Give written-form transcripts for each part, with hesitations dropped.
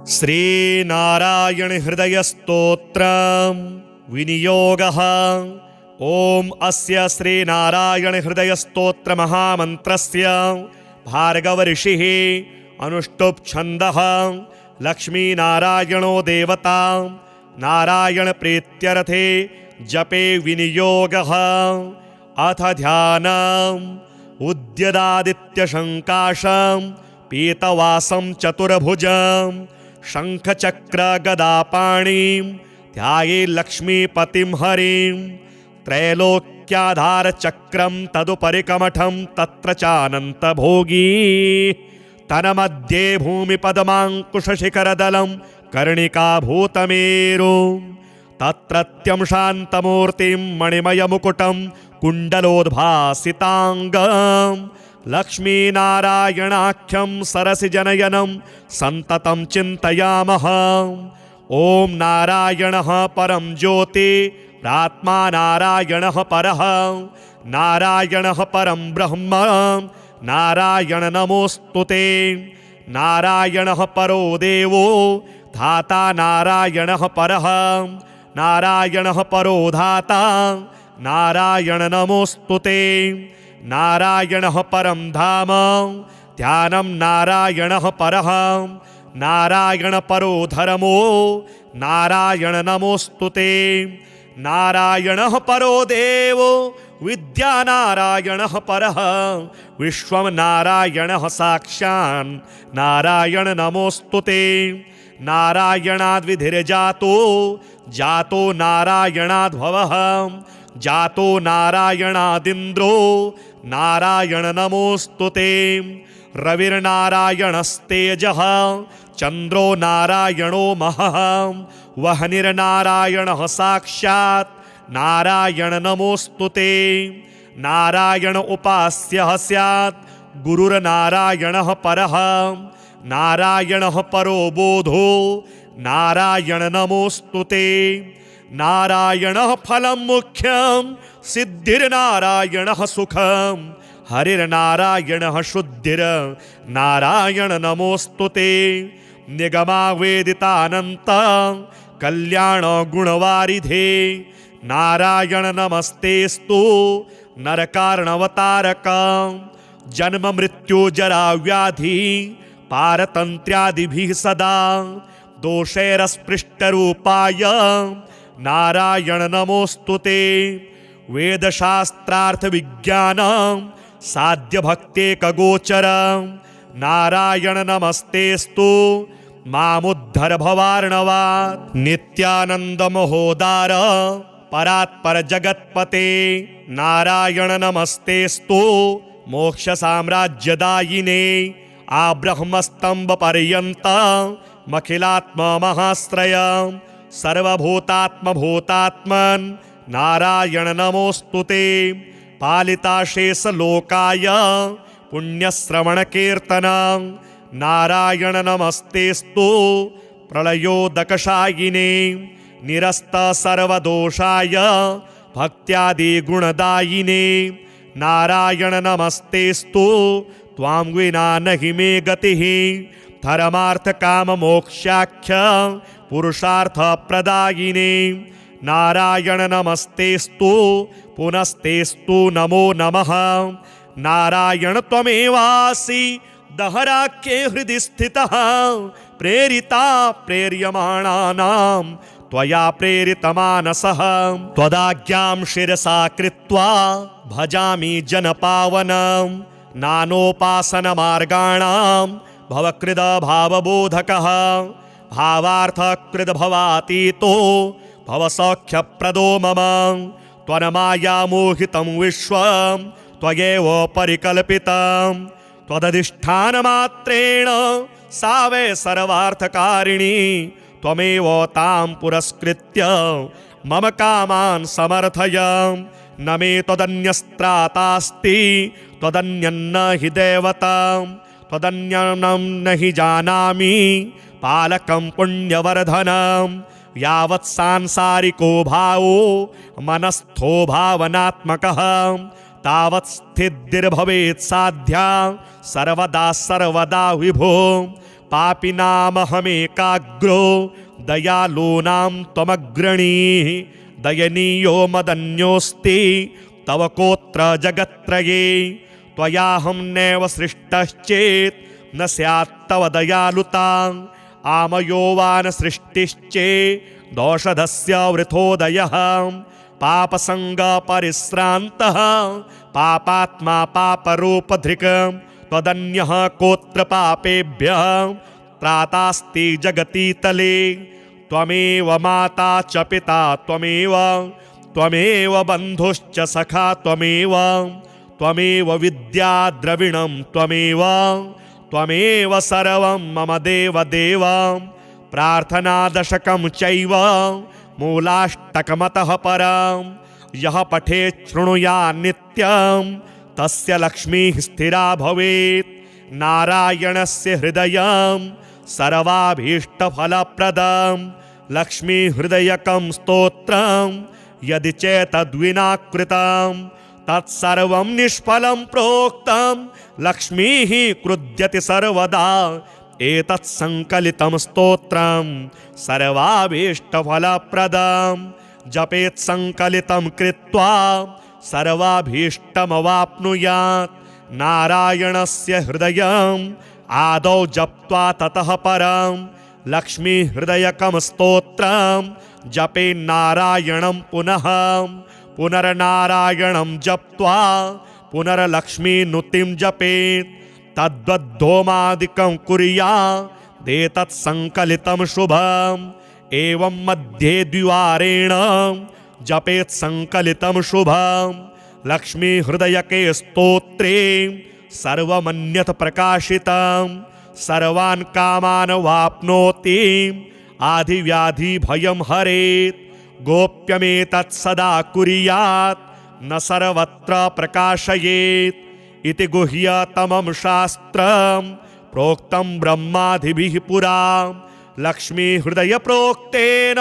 श्रीनारायण हृदय स्तोत्रं विनियोगः। ओम अस्य श्रीनारायण हृदय स्तोत्र महामन्त्रस्य भार्गव ऋषिः अनुष्टुप् छन्दः। लक्ष्मीनारायणो देवता नारायण प्रीत्यर्थे जपे विनियोगः। अथ ध्यानम् उद्यदादित्यशङ्काशं पीतवासं चतुर्भुजं शङ्खचक्रगदापाणिं ध्याये लक्ष्मीपतिं हरिं। त्रैलोक्याधारचक्रं तदुपरिकमठं तत्र चानन्तभोगी तन्मध्ये भूमिपद्माङ्कुशशिखरदलं कर्णिकाभूतमेरुं तत्रत्यं शान्तमूर्तिं मणिमयमुकुटं कुण्डलोद्भासिताङ्गं लक्ष्मीनारायणाख्यं सरसिजनयनं सन्ततं चिन्तयामः। ॐ नारायणः परं ज्योति प्रात्मा नारायणः परः नारायणः परं ब्रह्म नारायण नमोऽस्तुते। नारायणः परो देवो धाता नारायणः परः नारायणः परो धाता नारायण नमोऽस्तुते। नारायणः परं धाम ध्यानं नारायणः परः नारायण परो धर्मो नारायण नमोऽस्तुते। नारायणः परो देवो विद्या नारायणः परः विश्वं नारायणः साक्षान् नारायण नमोऽस्तुते। नारायणाद्विधिर्जातो जातो नारायणाद्भवः जातो नारायणादिन्द्रो नारायण नमोऽस्तुते। रविर्नारायणस्तेजः चन्द्रो नारायणो महः वह्निर्नारायणः साक्षात् नारायण नमोऽस्तुते। नारायण उपास्यः स्यात् गुरुर्नारायणः परः नारायणः परो बोधो नारायण नमोऽस्तुते। नारायणः फलं मुख्यं सिद्धिर्नारायणः सुखं हरिर्नारायणः शुद्धिर्नारायण नमोऽस्तुते। निगमावेदितानन्त कल्याण गुणवारिधे नारायण नमस्तेस्तु नरकार्णवतारक। जन्म मृत्यु जरा व्याधि पारतन्त्र्यादिभिः सदा दोषैरस्पृष्टरूपाय नारायण नमोऽस्तुते। वेदशास्त्रार्थ विज्ञानं साध्यभक्तेकगोचरं नारायण नमस्तेस्तु मामुद्धर भवार्णवात्। नित्यानंद महोदार परात्पर जगत्पते नारायण नमस्तेस्तु मोक्ष साम्राज्यदायिने। आब्रह्मस्तंभ पर्यन्तमखिलात्म महाश्रयं सर्वभूतात्म भूतात्मन् नारायण नमोऽस्तुते। पालिता शेष लोकाय पुण्यश्रवण कीर्तनं नारायण नमस्तेस्तु प्रलयोदकशायिने। निरस्त सर्वदोषाय भक्त्यादि गुणदायिने नारायण नमस्तेस्तु त्वां विना नहि मे गतिः। धर्मार्थ काम मोक्षाख्य पुरुषार्थ प्रदायिने नारायण नमस्तेस्तु पुनस्तेस्तु नमो नमः। नारायण त्वमेवासि दहराख्ये हृदि स्थितः प्रेरिता प्रेर्यमाणानां त्वया प्रेरितमानसः। त्वदाज्ञां शिरसा कृत्वा भजामि जनपावनं नानोपासनमार्गाणां भवकृद भावबोधकः। भावार्थकृद भवातीतो भवसौख्यप्रदो मम। त्वन्मायामोहितं विश्वं त्वयैव परिकल्पितं त्वदधिष्ठानमात्रेण सा वै सर्वार्थकारिणी। त्वमेव तां पुरस्कृत्य मम कामान् समर्थय। न मे त्वदन्यस्त्रातास्ति त्वदन्यन्न हि दैवतं त्वदन्यं न हि जानामि पालकं पुण्यवर्धनं। यावत् सांसारिको भावो मनस्थो भावनात्मकः तावत् स्थितिर्भवेत् साध्या सर्वदा सर्वदा विभो पापिनामहमेकाग्रो दयालूनां त्वमग्रणीः दयनीयो मदन्योऽस्ति तव कोत्र जगत्त्रये त्वयाहं नैव सृष्टश्चेत् न स्यात् तव दयालुता आमयो वा न सृष्टिश्चेत् दोषधस्य वृथोदयः पापसङ्गपरिश्रान्तः पापात्मा पापरूपधृक् त्वदन्यः कोत्र पापेभ्यः त्रातास्ति जगति तले त्वमेव माता च पिता त्वमेव बन्धुश्च सखा त्वमेव विद्या द्रविणं त्वमेव सर्वं मम देव प्रार्थनादशकं चैव मूलाष्टकमतः परं यः पठेत् शृणुयात् नित्यं तस्य लक्ष्मीः स्थिरा भवेत् नारायणस्य हृदयं सर्वाभीष्टफलप्रदं लक्ष्मीहृदयकं स्तोत्रं यदि चेतद्विना कृतं तत्सर्वं निष्फलं प्रोक्तं लक्ष्मीः क्रुध्यति सर्वदा एतत् संकलितं स्तोत्रं सर्वाभीष्टफलप्रदं जपेत् संकलितं कृत्वा सर्वाभीष्टमवाप्नुयात् नारायणस्य हृदयम् आदौ जप्त्वा ततः परं लक्ष्मीहृदयकं स्तोत्रं जपेन्नारायणं पुनर्नारायणं जप्त्वा पुनर्लक्ष्मीनुतिं जपेत् तद्वद्धोमादिकं कुर्यादेतत् संकलितं शुभम् एवं मध्ये द्विवारेण जपेत् संकलितं शुभम् लक्ष्मीहृदयके स्तोत्रे सर्वमन्यत् प्रकाशितं सर्वान् कामान् वाप्नोति आधिव्याधिभयं हरेत् गोप्यमेतत् सदा कुर्यात् न सर्वत्र प्रकाशयेत् इति गुह्यतमं शास्त्रं प्रोक्तं ब्रह्मादिभिः पुरा लक्ष्मीहृदयप्रोक्तेन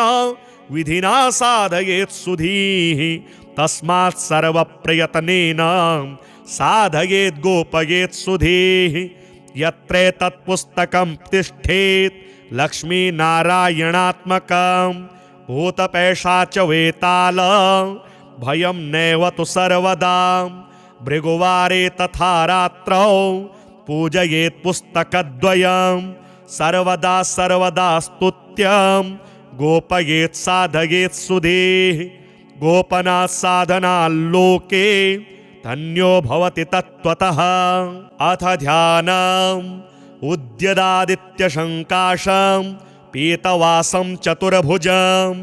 विधिना साधयेत् सुधीः तस्मात् सर्वप्रयत्नेन साधयेत् गोपयेत् सुधीः यत्रेतत् पुस्तकं तिष्ठेत् लक्ष्मीनारायणात्मकं भूतपैशाच वेताल भयं नैव तु सर्वदा भृगुवारे तथा रात्रौ पूजयेत् पुस्तकद्वयं सर्वदा स्तुत्यं गोपयेत् साधयेत् सुधीः गोपनात् साधनाल्लोके धन्यो भवति तत्त्वतः अथ ध्यानम् उद्यदादित्यशङ्काशं पीतवासं चतुर्भुजं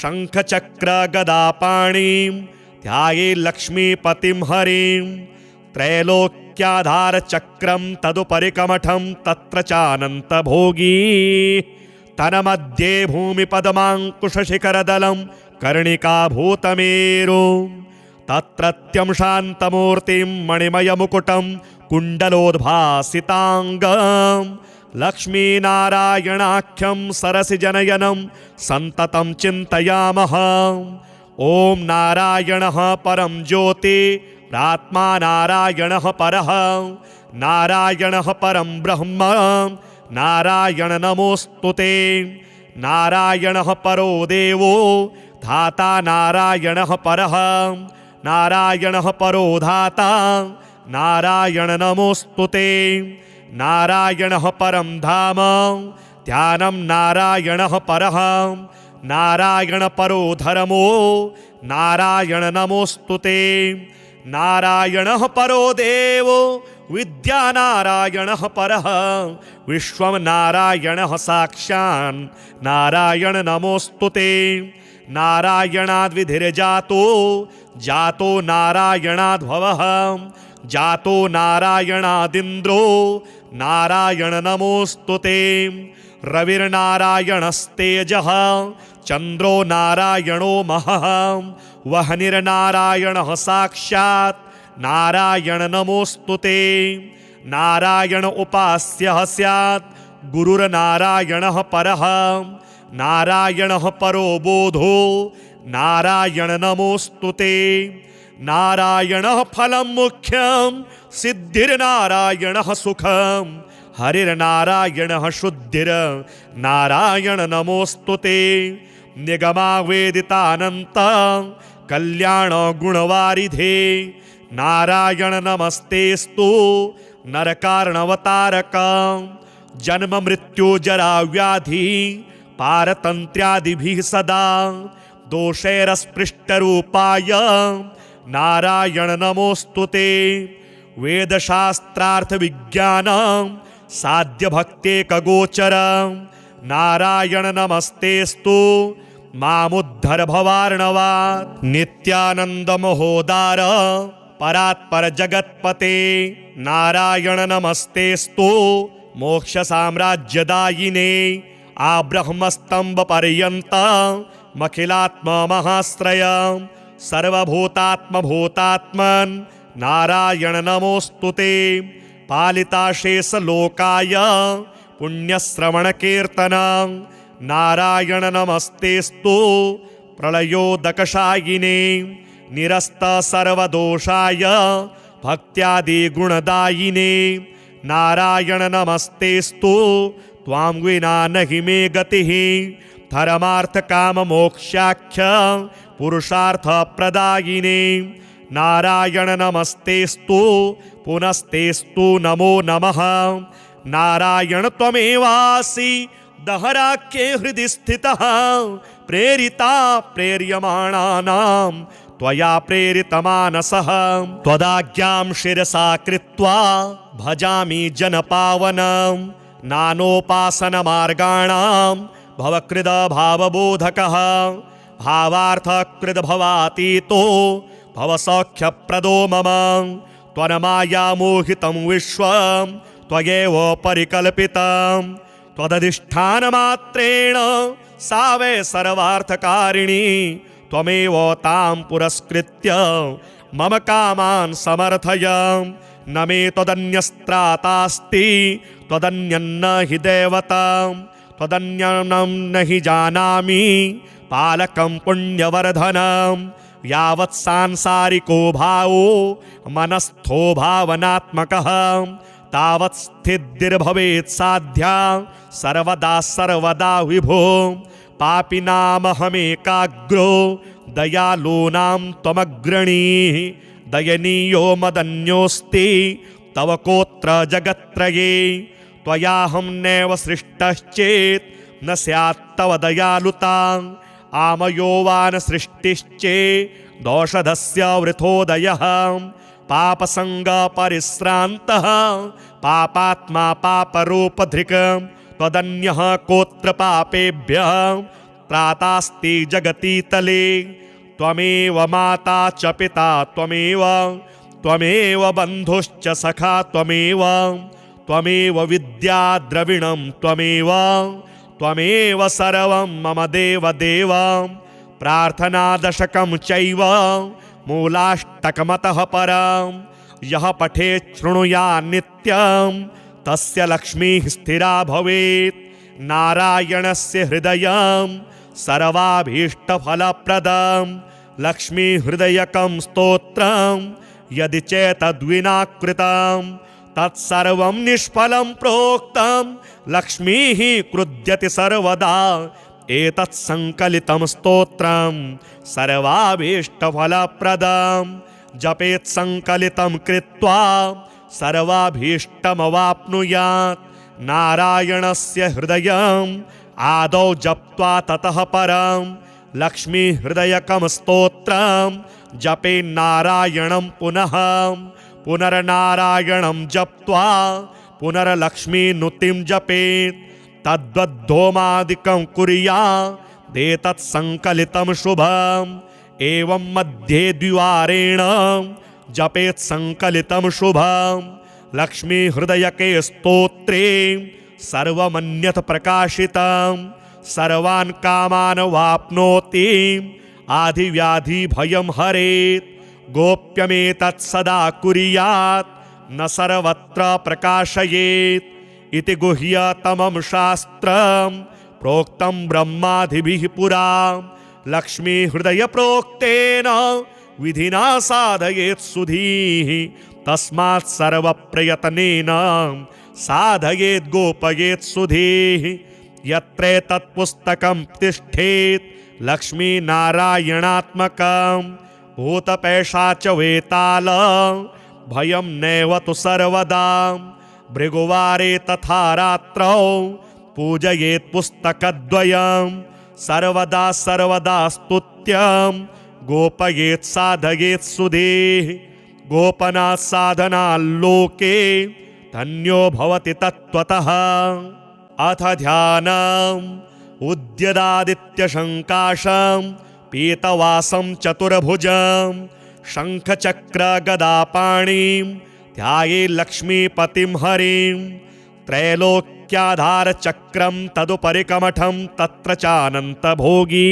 शङ्खचक्रगदापाणिं ध्यायेत् लक्ष्मीपतिं हरिं त्रैलोक्याधारचक्रं तदुपरिकमठं तत्र चानन्तभोगी तन्मध्ये भूमिपद्माङ्कुशशिखरदलं कर्णिकाभूतमेरुं तत्रत्यं शान्तमूर्तिं मणिमयमुकुटं कुण्डलोद्भासिताङ्गं लक्ष्मीनारायणाख्यं सरसिजनयनं सन्ततं चिन्तयामः ॐ नारायणः परं ज्योतिरात्मा नारायणः परः नारायणः परं ब्रह्म नारायण नमोस्तुते नारायणः परो देवो धाता नारायणः परः नारायणः परो धाता नारायण नमोस्तुते नारायणः परं धाम ध्यानं नारायणः परः नारायण परो धर्मो नारायण नमोस्तुते नारायणः परो देवो विद्या नारायणः परः विश्वं नारायणः साक्षान् नारायण नमोस्तुते नारायणाद्विधिर्जातो जातो नारायणाद्भवः जातो नारायणादिन्द्रो नारायण नमोस्तुते रविर्नारायणस्तेजः चन्द्रो नारायणो महः वह्निर्नारायणः साक्षात् नारायण नमोस्तुते नारायण उपास्यः स्यात् गुरुर्नारायणः परः नारायणः परो बोधो नारायण नमोस्तुते नारायणः फलं मुख्यं सिद्धिर्नारायणः सुखं हरिर्नारायणः शुद्धिर नारायण नमोस्तुते निगमावेदितानन्त कल्याण गुणवारिधे नारायण नमस्तेस्तु नरकारणवतारक जन्म मृत्यु जरा व्याधि पारतन्त्र्यादिभिः सदा दोषैरस्पृष्टरूपाय नारायण नमोस्तुते वेदशास्त्रार्थ विज्ञान साध्य भक्तेकगोचर नारायण नमस्तेस्तु मामुद्धर भवार्णवात् नित्यानंद महोदार परात्पर जगत्पते नारायण नमस्तेस्तु मोक्ष साम्राज्यदायिने आब्रह्मस्तंभ पर्यंत मखिलात्म महाश्रय सर्वभूतात्म भूतात्मन नारायण नमोस्तुते पालिताशेष लोकाय पुण्यश्रवण कीर्तन नारायण नमस्तेस्तु प्रलयोदकशायिने निरस्त सर्वदोषाय भक्त्यादि गुणदायिने नारायण नमस्तेस्तु त्वां विना नहि मे गतिः धर्मार्थ काम मोक्षाख्य पुरुषार्थ प्रदायिने नारायण नमस्तेस्तु पुनस्तेस्तु नमो नमः नारायण त्वमेवासि दहराख्ये हृदि स्थितः प्रेरिता प्रेर्यमाणानां त्वया प्रेरितमानसः त्वदाज्ञां शिरसा कृत्वा भजामि जनपावनं नानोपासनमार्गाणां भवकृद भावबोधकः भावार्थकृद भवातीतो भवसौख्यप्रदो मम त्वन्मायामोहितं विश्वं त्वयैव परिकल्पितं त्वदधिष्ठानमात्रेण सा वै सर्वार्थकारिणी त्वमेव तां पुरस्कृत्य मम कामान् समर्थय न मे त्वदन्यस्त्रातास्ति त्वदन्यन्न हि दैवतं त्वदन्यं न हि जानामि पालकं पुण्यवर्धनं यावत् सांसारिको भावो मनस्थो भावनात्मकः तावत् स्थितिर्भवेत् साध्या सर्वदा सर्वदा विभो पापिनामहमेकाग्रो दयालूनां त्वमग्रणीः दयनीयो मदन्योऽस्ति तव कोत्र जगत्त्रये त्वयाहं नैव सृष्टश्चेत् न स्यात् तव दयालुता आमयो वा न सृष्टिश्चेत् दोषधस्य वृथोदयः पापसङ्गपरिश्रान्तः पापात्मा पापरूपधृक् त्वदन्यः कोत्र पापेभ्यः त्रातास्ति जगति तले त्वमेव माता च पिता त्वमेव बन्धुश्च सखा त्वमेव विद्या द्रविणं त्वमेव सर्वं मम देव प्रार्थनादशकं चैव मूलाष्टकमतः परं यः पठेत् शृणुयात् नित्यं तस्य लक्ष्मीः स्थिरा भवेत् नारायणस्य हृदयं सर्वाभीष्टफलप्रदं लक्ष्मीहृदयकं स्तोत्रं यदि चेतद्विना कृतं तत्सर्वं निष्फलं प्रोक्तं लक्ष्मीः क्रुध्यति सर्वदा एतत् संकलितं स्तोत्रं सर्वाभीष्टफलप्रदं जपेत् संकलितं कृत्वा सर्वाभीष्टमवाप्नुयात् नारायणस्य हृदयं आदौ जप्त्वा ततः परं लक्ष्मीहृदयकं स्तोत्रं जपेन्नारायणं पुनर्नारायणं जप्त्वा पुनर्लक्ष्मीनुतिं जपेत् तद्वद्धोमादिकं कुर्यादेतत् संकलितं शुभम् एवं मध्ये द्विवारेण जपेत् संकलितं शुभम् लक्ष्मीहृदयके स्तोत्रे सर्वमन्यत् प्रकाशितं सर्वान् कामान् वाप्नोति आधिव्याधिभयं हरेत् गोप्यमेतत् सदा कुर्यात् न सर्वत्र प्रकाशयेत् इति गुह्यतमं शास्त्रं प्रोक्तं ब्रह्मादिभिः पुरा लक्ष्मीहृदय प्रोक्तेन विधिना साधयेत् सुधीः तस्मात् सर्वप्रयत्नेन साधयेत् गोपयेत् सुधीः यत्रेतत्पुस्तकं तिष्ठेत् लक्ष्मीनारायणात्मकं भूतपैशाच वेताल भयं नैव तु सर्वदा भृगुवारे तथा रात्रौ पूजयेत् पुस्तकद्वयं सर्वदा सर्वदा स्तुत्यं गोपयेत् साधयेत् सुधीः गोपनात् साधनाल्लोके धन्यो भवति तत्त्वतः। अथ ध्यानम् उद्यदादित्यशङ्काशं पीतवासं चतुर्भुजं शङ्खचक्रगदापाणिं ध्यायेत् लक्ष्मीपतिं हरिं त्रैलोक्याधारचक्रं तदुपरि कमठं तत्र चानन्तभोगी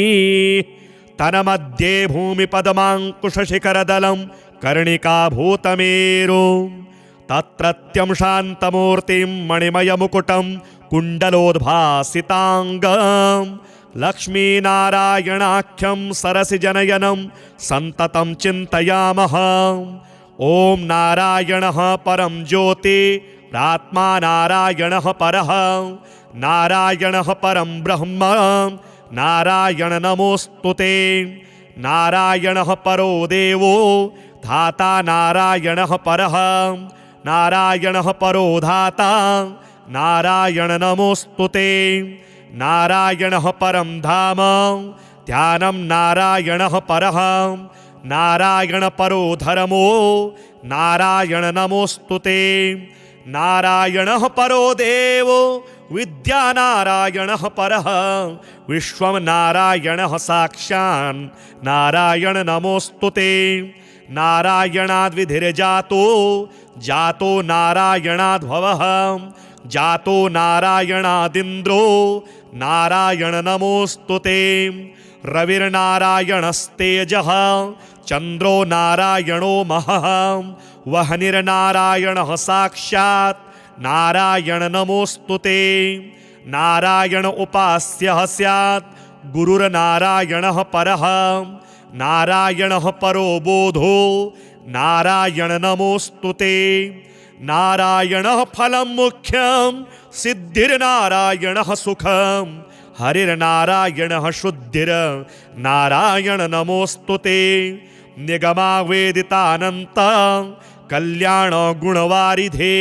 तन्मध्ये भूमिपद्माङ्कुशशिखरदलं कर्णिकाभूतमेरुं तत्रत्यं शान्तमूर्तिं मणिमयमुकुटं कुण्डलोद्भासिताङ्गं लक्ष्मीनारायणाख्यं सरसिजनयनं सन्ततं चिन्तयामः। ॐ नारायणः परं ज्योतिरात्मा नारायणः परः नारायणः परं ब्रह्म नारायण नमोऽस्तुते नारायणः परो देवो धाता नारायणः परः नारायणः परो धाता नारायण नमोऽस्तुते नारायणः परं धाम ध्यानं नारायणः परः नारायण परो धर्मो नारायण नमोऽस्तुते नारायणः परो देवो विद्या नारायणः परः विश्वं नारायणः साक्षान् नारायण नमोऽस्तुते नारायणाद्विधिर्जातो जातो नारायणाद्भवः जातो नारायणादिन्द्रो नारायण नमोऽस्तुते रविर्नारायणस्तेजः चन्द्रो नारायणो महः वह्निर्नारायणः साक्षात् नारायण नमोऽस्तुते नारायण उपास्यः स्यात् गुरुर्नारायणः परः नारायणः परो बोधो नारायण नमोऽस्तुते नारायणः फलं मुख्यं सिद्धिर्नारायणः सुखं हरिर्नारायणः शुद्धिर्नारायण नमोऽस्तुते निगमावेदितानन्त कल्याण गुणवारिधे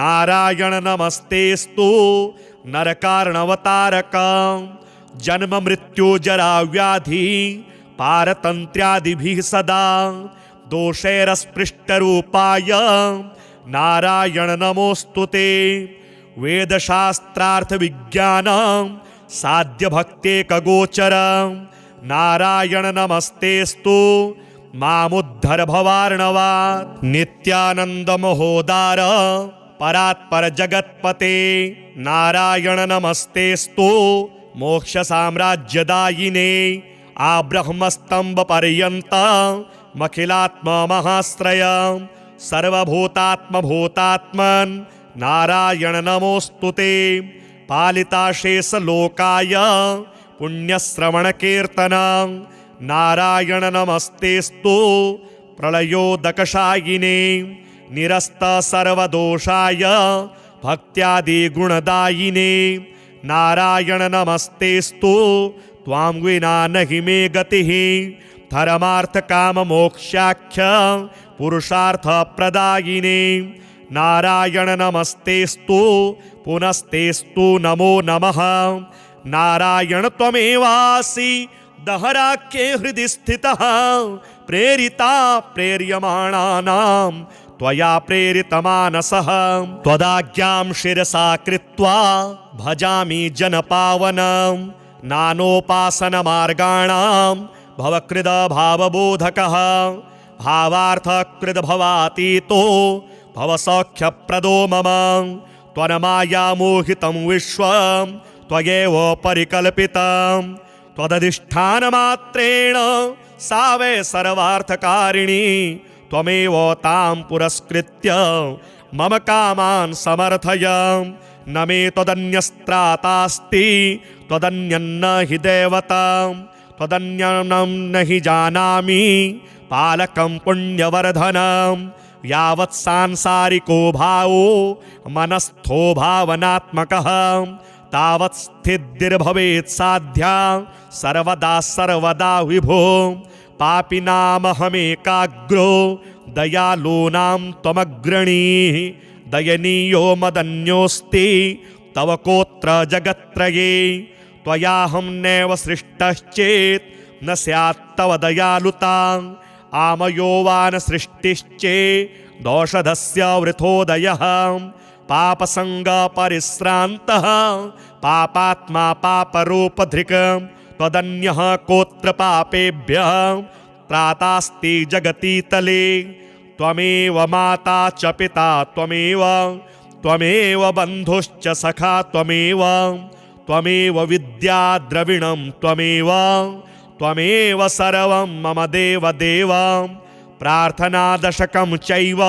नारायण नमस्तेस्तु नरकार्णवतारक जन्म मृत्यु जरा व्याधि पारतन्त्र्यादिभिः सदा दोषैरस्पृष्टरूपाय नारायण नमोऽस्तुते वेदशास्त्रार्थविज्ञानं साध्यभक्तेकगोचरं नारायण नमस्तेस्तु मामुद्धर भवार्णवात् नित्यानन्दमहोदार परात्पर जगत्पते नारायण नमस्तेस्तु मोक्षसाम्राज्यदायिने आब्रह्मस्तम्भपर्यन्तमखिलात्ममहाश्रयं सर्वभूतात्मभूतात्मन् नारायण नमोऽस्तुते पालिताशेषलोकाय पुण्यश्रवणकीर्तनं नारायण नमस्तेस्तु प्रलयोदकशायिने निरस्त सर्वदोषाय भक्त्यादिगुणदायिने नारायण नमस्तेस्तु त्वां विना नहि मे गतिः धर्मार्थकाममोक्षाख्य पुरुषार्थप्रदायिने नारायण नमस्तेस्तु पुनस्तेस्तु नमो नमः नारायण त्वमेवासि दहराख्ये हृदि स्थितः प्रेरिता प्रेर्यमाणानां त्वया प्रेरितमानसः त्वदाज्ञां शिरसा कृत्वा भजामि जनपावनं नानोपासनमार्गाणां भवकृद भावबोधकः भावार्थकृद भवातीतो भवसौख्यप्रदो मम त्वन्मायामोहितं विश्वं त्वयैव परिकल्पितं त्वदधिष्ठानमात्रेण सा वै सर्वार्थकारिणी त्वमेव तां पुरस्कृत्य मम कामान् समर्थय न मे त्वदन्यस्त्रातास्ति त्वदन्यन्न हि दैवतं त्वदन्यं न हि जानामि पालकं पुण्यवर्धनं यावत् सांसारिको भावो मनस्थो भावनात्मकः तावत् स्थितिर्भवेत् साध्या सर्वदा सर्वदा विभो पापिनामहमेकाग्रो दयालूनां त्वमग्रणीः दयनीयो मदन्योऽस्ति तव कोत्र जगत्त्रये त्वयाहं नैव सृष्टश्चेत् न स्यात् तव दयालुता आमयो वा न सृष्टिश्चेत् दोषधस्य वृथोदयः पापसङ्गपरिश्रान्तः पापात्मा पापरूपधृक् त्वदन्यः कोत्र पापेभ्यः त्रातास्ति जगति तले त्वमेव माता च पिता त्वमेव बन्धुश्च सखा त्वमेव विद्या द्रविणं त्वमेव सर्वं मम देव प्रार्थनादशकं चैव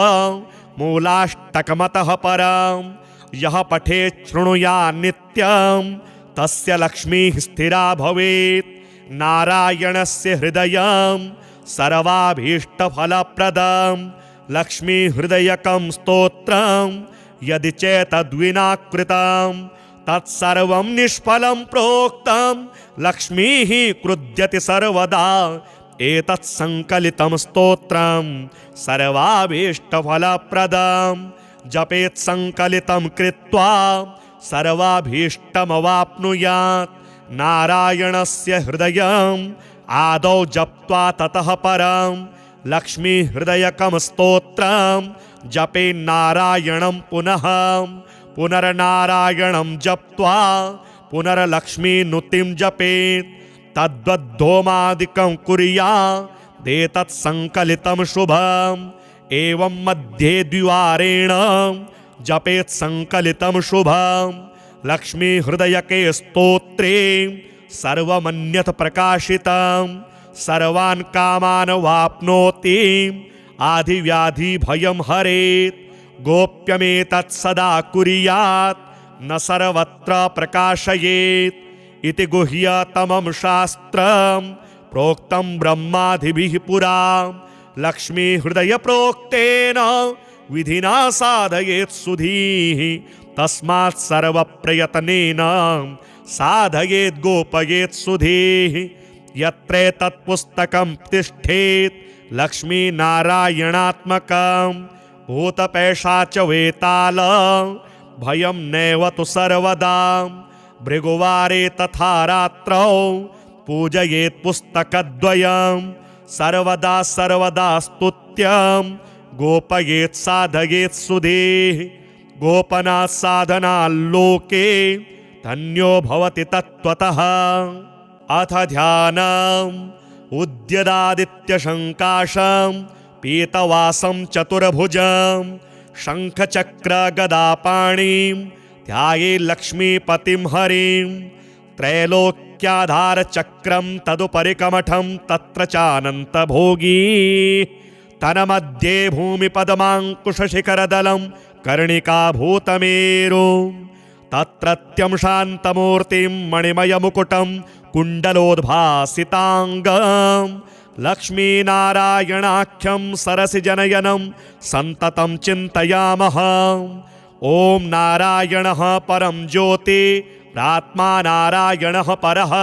मूलाष्टकमतः परं यः पठेत् शृणुयात् नित्यं तस्य लक्ष्मीः स्थिरा भवेत् नारायणस्य हृदयं सर्वाभीष्टफलप्रदं लक्ष्मीहृदयकं स्तोत्रं यदि चेतद्विना कृतं तत्सर्वं निष्फलं प्रोक्तं लक्ष्मीः क्रुध्यति सर्वदा एतत् संकलितं स्तोत्रं सर्वाभीष्टफलप्रदं जपेत् संकलितं कृत्वा सर्वाभीष्टमवाप्नुयात् नारायणस्य हृदयम् आदौ जप्त्वा ततः परं लक्ष्मी हृदयकं स्तोत्रं जपे नारायणं पुनर्नारायणं जप्त्वा पुनर्लक्ष्मीनुतिं जपेत् तद्वद्धोमादिकं कुर्यादेतत् संकलितं शुभम् एवं मध्ये द्विवारेण जपेत् संकलितं शुभम् लक्ष्मी हृदयके स्तोत्रे सर्वमन्यत् प्रकाशितं सर्वान् कामान् वाप्नोति आधिव्याधि भयं हरेत् गोप्यमेतत् सदा कुर्यात् न सर्वत्र प्रकाशयेत् इति गुह्यतमं शास्त्रं प्रोक्तं ब्रह्मादिभिः पुरा लक्ष्मी हृदय प्रोक्तेन विधिना साधयेत् सुधीः तस्मात् सर्वप्रयत्नेन साधयेत् गोपयेत् सुधीः यत्रेतत् पुस्तकं तिष्ठेत् लक्ष्मीनारायणात्मकं भूतपैशाच वेताल भयं नैव तु सर्वदा भृगुवारे तथा रात्रौ पूजयेत् पुस्तकद्वयं सर्वदा सर्वदा स्तुत्यं गोपयेत् साधयेत् सुधीः गोपनात् साधनाल्लोके धन्यो भवति तत्त्वतः अथ ध्यानम् उद्यदादित्यशङ्काशं पीतवासं चतुर्भुजं शङ्खचक्रगदापाणिं ध्यायेत् लक्ष्मीपतिं हरिं त्रैलोक्याधारचक्रं तदुपरिकमठं तत्र चानन्तभोगी तन्मध्ये भूमिपद्माङ्कुशशिखरदलं कर्णिकाभूतमेरुं तत्रत्यं शान्तमूर्तिं मणिमयमुकुटं कुण्डलोद्भासिताङ्गं लक्ष्मीनारायणाख्यं सरसिजनयनं सन्ततं चिन्तयामः ॐ नारायणः परं ज्योति प्रात्मा नारायणः परः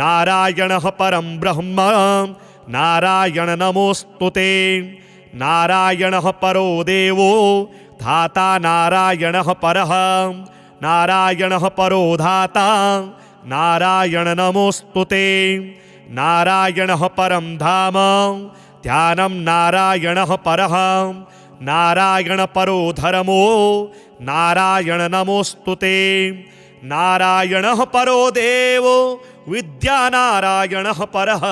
नारायणः परं ब्रह्म नारायण नमोऽस्तुते नारायणः परो देवो धाता नारायणः परः नारायणः परो धाता नारायण नमोऽस्तुते नारायणः परं धाम ध्यानं नारायणः परः नारायण परो धर्मो नारायण नमोऽस्तुते नारायणः परो देवो विद्या नारायणः परः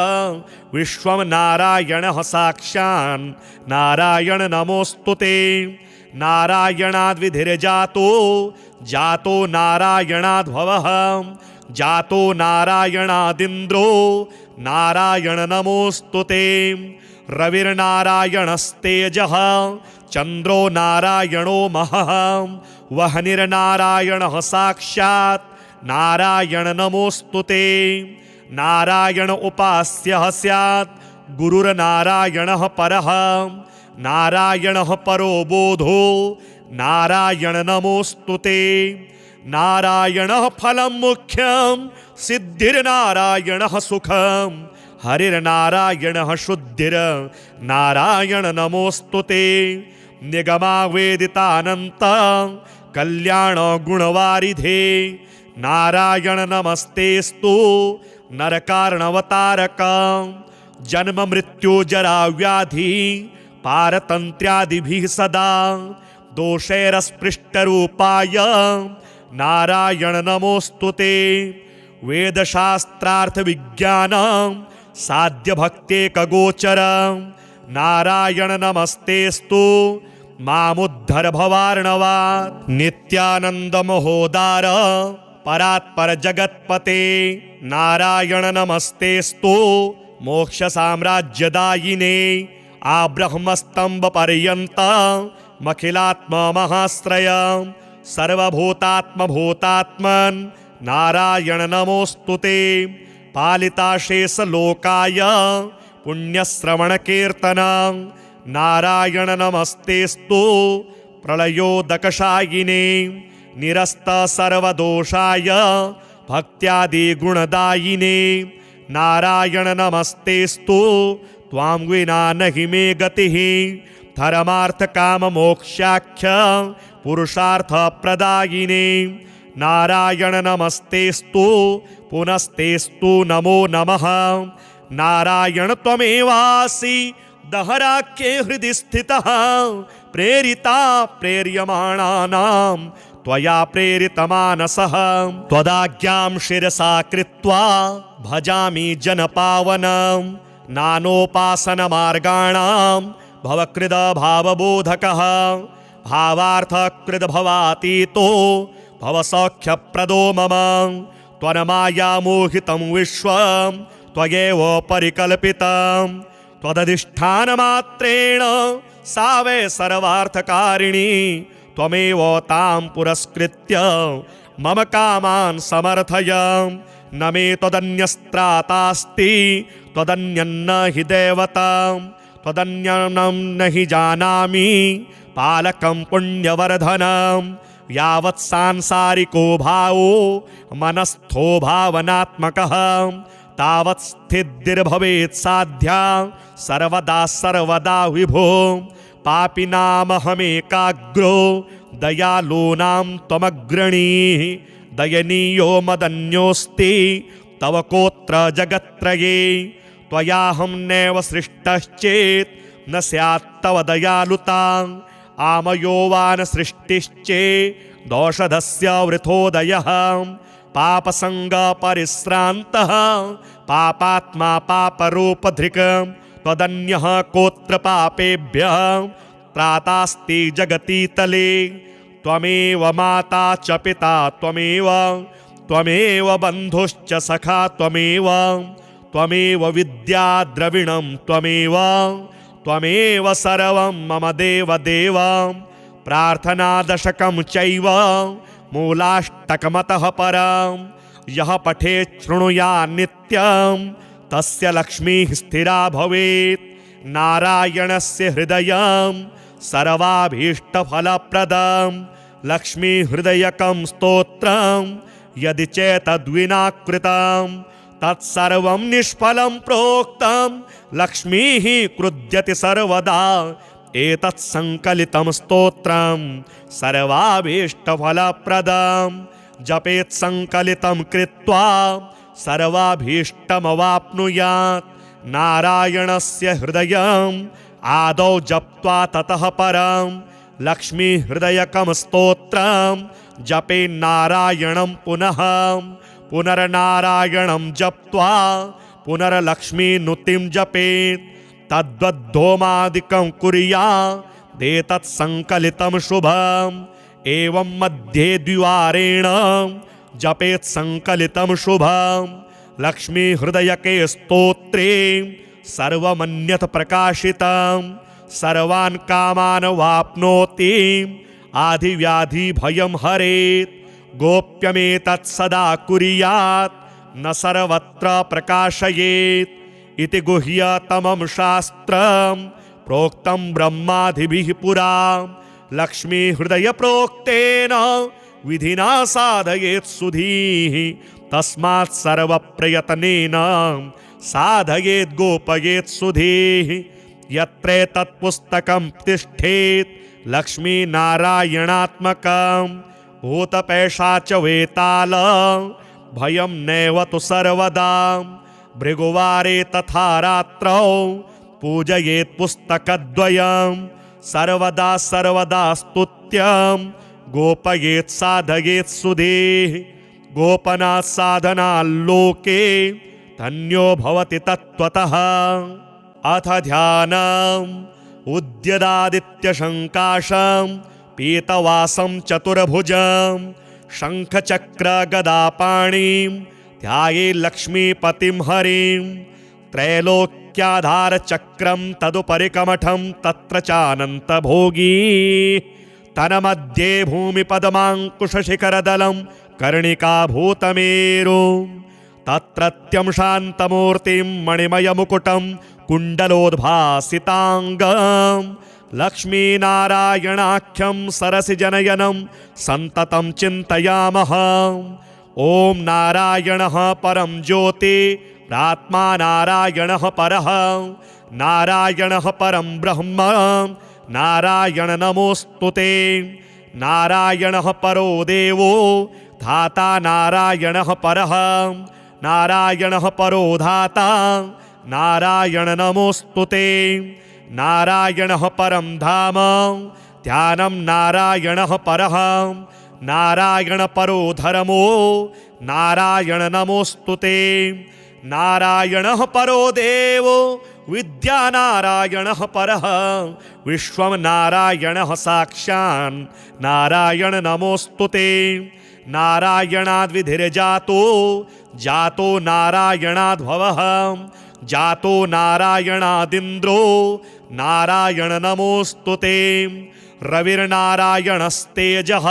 विश्वं नारायणः साक्षान् नारायण नमोऽस्तुते नारायणाद्विधिर्जातो जातो नारायणाद्भवः जातो नारायणादिन्द्रो नारायण नमोऽस्तुते रविर्नारायणस्तेजः चन्द्रो नारायणो महः वह्निर्नारायणः साक्षात् नारायण नमोऽस्तुते नारायण उपास्यः स्यात् गुरुर्नारायणः परः नारायणः परो बोधो नारायण नमोस्तुते। नारायणः फलं मुख्यं सिद्धिर्नारायणः सुखं हरिर्नारायणः शुद्धिर् नारायण नमोस्तुते। निगमावेदितानन्त कल्याण गुणवारिधे नारायण नमस्तेस्तु नरकारणवतारक। जन्म मृत्यु जरा व्याधि पारतन्त्र्यादिभिः सदा दोषैरस्पृष्टरूपाय नारायण नमोस्तुते। वेदशास्त्रार्थ विज्ञान साध्य भक्तेकगोचर नारायण नमस्तेस्तु मामुद्धर भवार्णवात्। नित्यानंद महोदार परात्पर जगत्पते नारायण नमस्तेस्तु मोक्ष साम्राज्यदायिने। आब्रह्मस्तंभ पर्यंत मखिलात्म महाश्रय सर्वभूतात्म भूतात्मन् नारायण नमोस्तुते। पालिताशेष लोकाय पुण्यश्रवण कीर्तन नारायण नमस्तेस्तु प्रलयोदकशायिने। निरस्त सर्वदोषाय भक्त्यादि गुणदायिने नारायण नमस्तेस्तु त्वां विना नहि मे गतिः। धर्मार्थ काम मोक्षाख्य पुरुषार्थ प्रदायिने नारायण नमस्तेस्तु पुनस्तेस्तु नमो नमः। नारायण त्वमेवासि दहराख्ये हृदि स्थितः प्रेरिता प्रेर्यमाणानां त्वया प्रेरितमानसः। त्वदाज्ञां शिरसा कृत्वा भजामि जनपावनं नानोपासनमार्गाणां भवकृद भावबोधकः। भावार्थकृद भवातीतो भवसौख्यप्रदो मम। त्वन्माया मोहितं विश्वं त्वयैव परिकल्पितं। त्वदधिष्ठानमात्रेण सा वै सर्वार्थकारिणी। त्वमेव तां पुरस्कृत्य मम कामान् समर्थय। न मे त्वदन्यस्त्रातास्ति त्वदन्यन्न हि देवता। त्वदन्यं न हि जानामि पालकं पुण्यवर्धनं। यावत् सांसारिको भावो मनस्थो भावनात्मकः तावत् स्थितिर्भवेत् साध्या सर्वदा सर्वदा विभो। पापिनामहमेकाग्रो दयालूनां त्वमग्रणीः। दयनीयो मदन्योऽस्ति तव कोत्र जगत्त्रये। त्वयाहं नैव सृष्टश्चेत् न स्यात् तव दयालुता। आमयो वा न सृष्टिश्चेत् दोषधस्य वृथोदयः। पापसङ्गपरिश्रान्तः पापात्मा पापरूपधृक्। त्वदन्यः कोत्र पापेभ्यः त्रातास्ति जगतीतले। त्वमेव माता च पिता त्वमेव त्वमेव बन्धुश्च सखा त्वमेव त्वमेव विद्या द्रविणं त्वमेव त्वमेव सर्वं मम देव देव। प्रार्थनादशकं चैव मूलाष्टकमतः परं यः पठेत् शृणुयात् नित्यं तस्य लक्ष्मीः स्थिरा भवेत्। नारायणस्य हृदयं सर्वाभीष्टफलप्रदं लक्ष्मीहृदयकं स्तोत्रं यदि चेतद्विना कृतं तत्सर्वं निष्फलं प्रोक्तं। लक्ष्मीः क्रुध्यति सर्वदा एतत् संकलितं स्तोत्रं सर्वाभीष्टफलप्रदं। जपेत् संकलितं कृत्वा सर्वाभीष्टमवाप्नुयात्। नारायणस्य हृदयम् आदौ जप्त्वा ततः परं लक्ष्मीहृदयकं स्तोत्रं जपेन्नारायणं पुनः। पुनर्नारायणं जप्त्वा पुनर्लक्ष्मीनुतिं जपेत्। तद्वद्धोमादिकं कुर्यादेतत् संकलितं शुभम्। एवं मध्ये द्विवारेण जपेत् संकलितं शुभम्। लक्ष्मीहृदयके स्तोत्रे सर्वमन्यत् प्रकाशितं। सर्वान् कामान् वाप्नोति आधिव्याधि भयं हरेत्। गोप्यमेतत् सदा कुर्यात् न सर्वत्र प्रकाशयेत्। इति गुह्यतमं शास्त्रं प्रोक्तं ब्रह्मादिभिः पुरा लक्ष्मी हृदय प्रोक्तेन विधिना साधयेत् सुधीः तस्मात् सर्व प्रयत्नेन साधयेत् गोपयेत् सुधीः यत्रे तत्पुस्तकं तिष्ठेत् लक्ष्मी नारायणात्मकं भूतपैशाच वेताल भयं नैव तु सर्वदा भृगुवारे तथा रात्रौ पूजयेत् पुस्तकद्वयं सर्वदा सर्वदा स्तुत्यं गोपयेत् साधयेत् सुधीः गोपनात् साधनाल्लोके धन्यो भवति तत्त्वतः अथ ध्यानम् उद्यदादित्यशङ्काशं पीतवासं चतुर्भुजं शङ्खचक्रगदापाणिं ध्याये लक्ष्मीपतिं हरिं त्रैलोक्याधारचक्रं तदुपरि कमठं तत्र चानन्तभोगी तन्मध्ये भूमिपद्माङ्कुशशिखरदलं कर्णिकाभूतमेरुं तत्रत्यं शान्तमूर्तिं मणिमयमुकुटं कुण्डलोद्भासिताङ्गं लक्ष्मीनारायणाख्यं सरसिजनयनं सन्ततं चिन्तयामः ॐ नारायणः परं ज्योति प्रात्मा नारायणः परः नारायणः परं ब्रह्म नारायण नमोऽस्तुते नारायणः परो देवो धाता नारायणः परः नारायणः परो धाता नारायण नमोऽस्तुते नारायणः परं धाम ध्यानं नारायणः परः नारायण परो धर्मो नारायण नमोऽस्तुते नारायणः परो देवो विद्या नारायणः परः विश्वं नारायणः साक्षान् नारायण नमोऽस्तुते नारायणाद्विधिर्जातो जातो नारायणाद्भवः जातो नारायणादिन्द्रो नारायण नमोऽस्तुते रविर्नारायणस्तेजः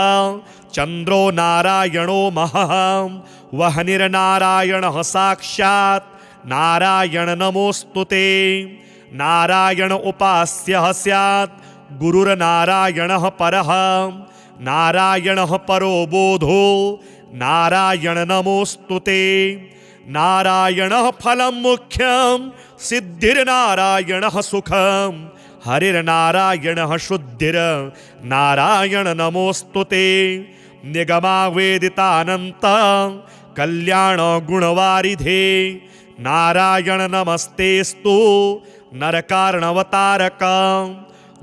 चन्द्रो नारायणो महः वह्निर्नारायणः साक्षात् नारायण नमोऽस्तुते नारायण उपास्यः स्यात् गुरुर्नारायणः परः नारायणः परो बोधो नारायण नमोऽस्तुते नारायणः फलं मुख्यं सिद्धिर्नारायणः सुखं हरिर्नारायणः शुद्धिर्नारायण नमोऽस्तुते निगमावेदितानन्त कल्याण गुणवारिधे नारायण नमस्तेस्तु नरकार्णवतारक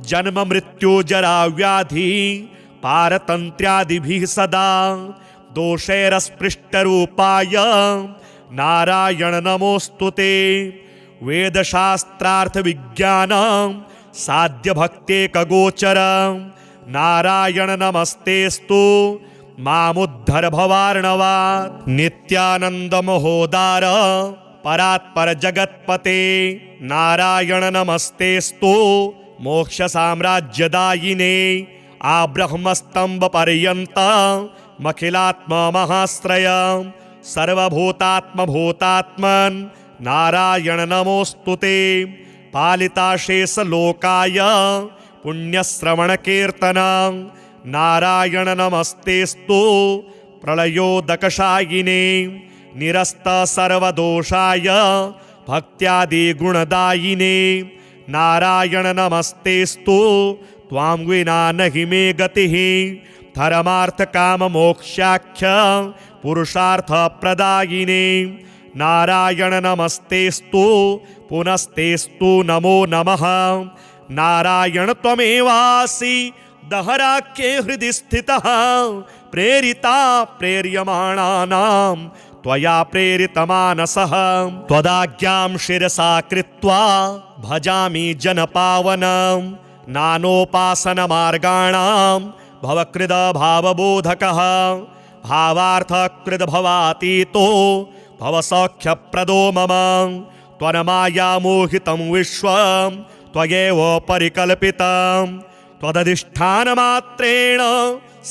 जन्म मृत्यु जरा व्याधि पारतन्त्र्यादिभिः सदा दोषैरस्पृष्टरूपाय नारायण नमोऽस्तुते वेदशास्त्रार्थ विज्ञानं साध्य भक्तेकगोचरं नारायण नमस्तेस्तु मामुद्धर भवार्णवात् नित्यानंद महोदार परात्पर जगत्पते नारायण नमस्तेस्तु मोक्ष साम्राज्यदायिने आब्रह्मस्तंभ पर्यंत मखिलात्म महाश्रय सर्वभूतात्म भूतात्मन् नारायण नमोस्तुते पालिताशेष लोकाय पुण्यश्रवण कीर्तन नारायण नमस्तेस्तु प्रलयोदकशायिने निरस्त सर्वदोषाय भक्त्यादि गुणदायिने नारायण नमस्तेस्तु त्वां विना नहि मे गतिः धर्मार्थ काम मोक्षाख्य पुरुषार्थ प्रदायिने नारायण नमस्तेस्तु पुनस्तेस्तु नमो नमः नारायण त्वमेवासि दहराख्ये हृदि स्थितः प्रेरिता प्रेर्यमाणानां त्वया प्रेरितमानसः त्वदाज्ञां शिरसा कृत्वा भजामि जनपावनं नानोपासनमार्गाणां भवकृद भावबोधकः भावार्थकृद भवातीतो भवसौख्यप्रदो मम त्वन्मायामोहितं विश्वं त्वयैव परिकल्पितं त्वदधिष्ठानमात्रेण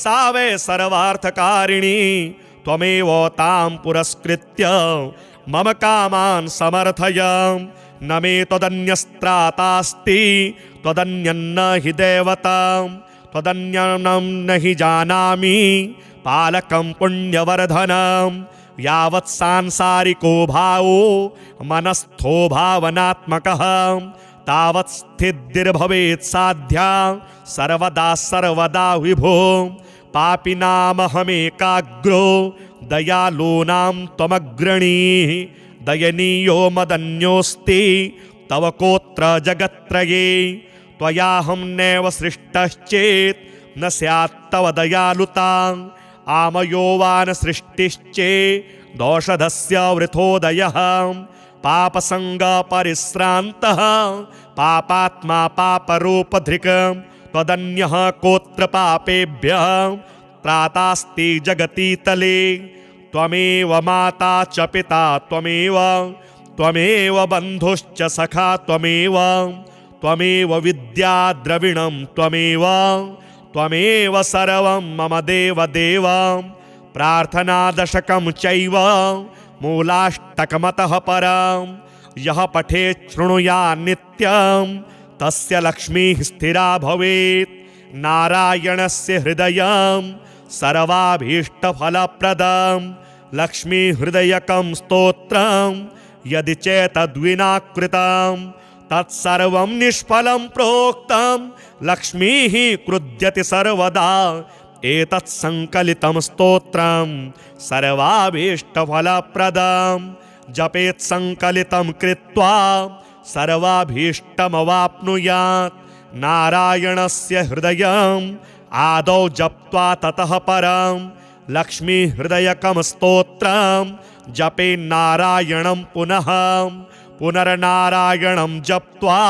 सा वै सर्वार्थकारिणी त्वमेव तां पुरस्कृत्य मम कामान् समर्थय न मे त्वदन्यस्त्रातास्ति त्वदन्यन्न हि देवतां त्वदन्यं न हि जानामि पालकं पुण्यवर्धनं यावत् सांसारिको भावो मनस्थो भावनात्मकः तावत् स्थितिर्भवेत् साध्या सर्वदा सर्वदा विभो पापिनामहमेकाग्रो दयालूनां त्वमग्रणीः दयनीयो मदन्योऽस्ति तव कोत्र जगत्त्रये त्वयाहं नैव सृष्टश्चेत् न स्यात् तव दयालुता आमयो वा न सृष्टिश्चेत् दोषधस्य वृथोदयः पापसङ्गपरिश्रान्तः पापात्मा पापरूपधृक् त्वदन्यः कोत्र पापेभ्यः त्रातास्ति जगति तले त्वमेव माता च पिता त्वमेव बन्धुश्च सखा त्वमेव विद्या द्रविणं त्वमेव सर्वं मम देव प्रार्थनादशकं चैव मूलाष्टकमतः परं यः पठेत् शृणुयात् नित्यं तस्य लक्ष्मीः स्थिरा भवेत् नारायणस्य हृदयं सर्वाभीष्टफलप्रदं लक्ष्मीहृदयकं स्तोत्रं यदि चेतद्विना कृतं तत्सर्वं निष्फलं प्रोक्तं लक्ष्मीः क्रुध्यति सर्वदा एतत् संकलितं स्तोत्रं सर्वाभीष्टफलप्रदं जपेत् संकलितं कृत्वा सर्वाभीष्टमवाप्नुयात् नारायणस्य हृदयम् आदौ जप्त्वा ततः परं लक्ष्मीहृदयकं स्तोत्रं जपेन्नारायणं पुनर्नारायणं जप्त्वा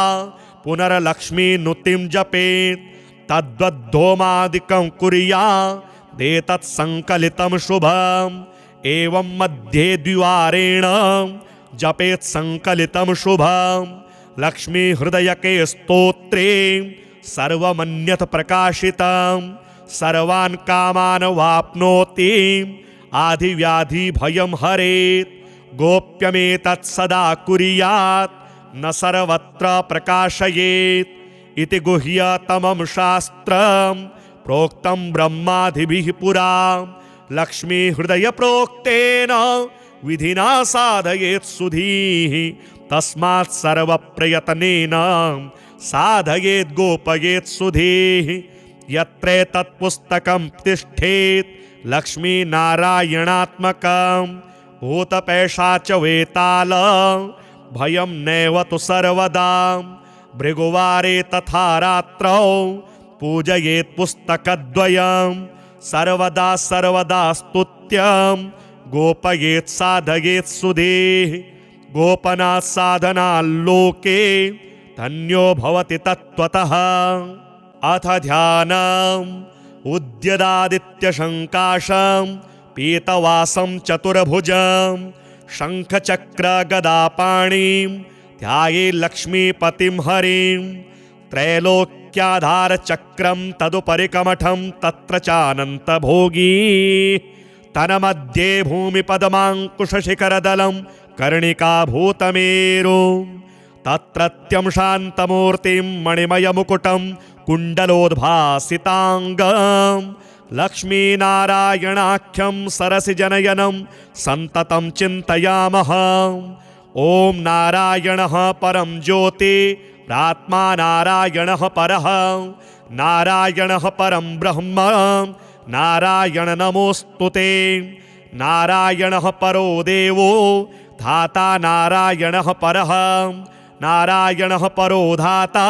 पुनर्लक्ष्मीनुतिं जपेत् तद्वद्धोमादिकं कुर्यादेतत् संकलितं शुभम् एवं मध्ये द्विवारेण जपेत् संकलितं शुभम् लक्ष्मीहृदयके स्तोत्रे सर्वमन्यत् प्रकाशितं सर्वान् कामान् वाप्नोति आधिव्याधिभयं हरेत् गोप्यमेतत् सदा कुर्यात् न सर्वत्र प्रकाशयेत् इति गुह्यतमं शास्त्रं प्रोक्तं ब्रह्मादिभिः पुरा लक्ष्मीहृदयप्रोक्तेन विधिना साधयेत् सुधीः तस्मात् सर्वप्रयत्नेन साधयेत् गोपयेत् सुधीः यत्रेतत् पुस्तकं तिष्ठेत् लक्ष्मीनारायणात्मकं भूतपैशाच वेताल भयं नैव तु सर्वदा भृगुवारे तथा रात्रौ पूजयेत् पुस्तकद्वयं सर्वदा सर्वदा स्तुत्यं गोपयेत् साधयेत् सुधीः गोपनात् साधनाल्लोके धन्यो भवति तत्त्वतः अथ ध्यानम् उद्यदादित्यशङ्काशं पीतवासं चतुर्भुजं शङ्खचक्रगदापाणिं ध्यायेत् लक्ष्मीपतिं हरिं त्रैलोक्याधारचक्रं तदुपरि कमठं तत्र चानन्तभोगी तन्मध्ये भूमिपद्माङ्कुशशिखरदलं कर्णिकाभूतमेरुं तत्रत्यं शान्तमूर्तिं मणिमयमुकुटं कुण्डलोद्भासिताङ्गं लक्ष्मीनारायणाख्यं सरसिजनयनं सन्ततं चिन्तयामः ॐ नारायणः परं ज्योति प्रात्मा नारायणः परः नारायणः परं ब्रह्म नारायण नमोस्तुते नारायणः परो देवो धाता नारायणः परः नारायणः परो धाता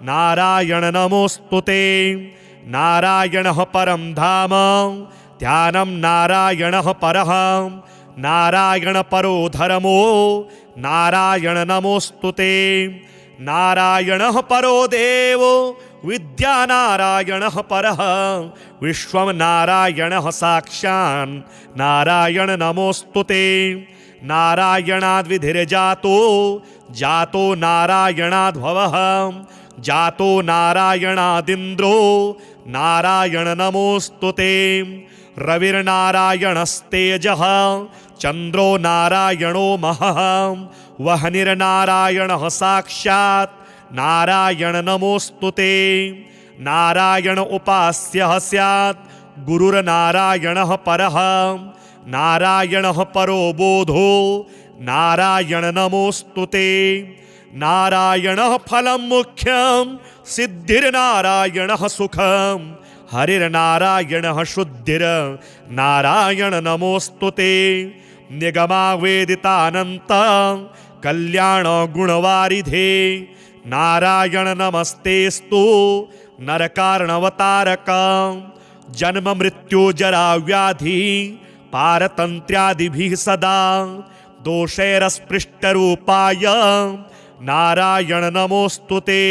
नारायण नमोस्तुते नारायणः परं धाम ध्यानं नारायणः परः नारायण परो धर्मो नारायण नमोस्तुते नारायणः परो देवो विद्या नारायणः परः विश्वं नारायणः साक्षान् नारायण नमोस्तुते नारायणाद्विधिर्जातो जातो नारायणाद्भवः जातो नारायणादिन्द्रो नारायण नमोस्तुते रविर्नारायणस्तेजः चंद्रो नारायणो महः वह्निर्नारायणः साक्षात् नारायण नमोस्तुते। नारायण उपास्यः स्यात् गुरुर्नारायणः परः नारायणः परो बोधो नारायण नमोस्तुते। नारायणः फलं मुख्यं सिद्धिर्नारायणः सुखं हरिर्नारायणः शुद्धिर्नारायण नमोस्तुते। निगमावेदितानन्त कल्याण गुणवारिधे नारायण नमस्तेस्तु नरकार्णवतारक। जन्म मृत्यु जरा व्याधि पारतन्त्र्यादिभिः सदा दोषैरस्पृष्टरूपाय नारायण नमोस्तुते।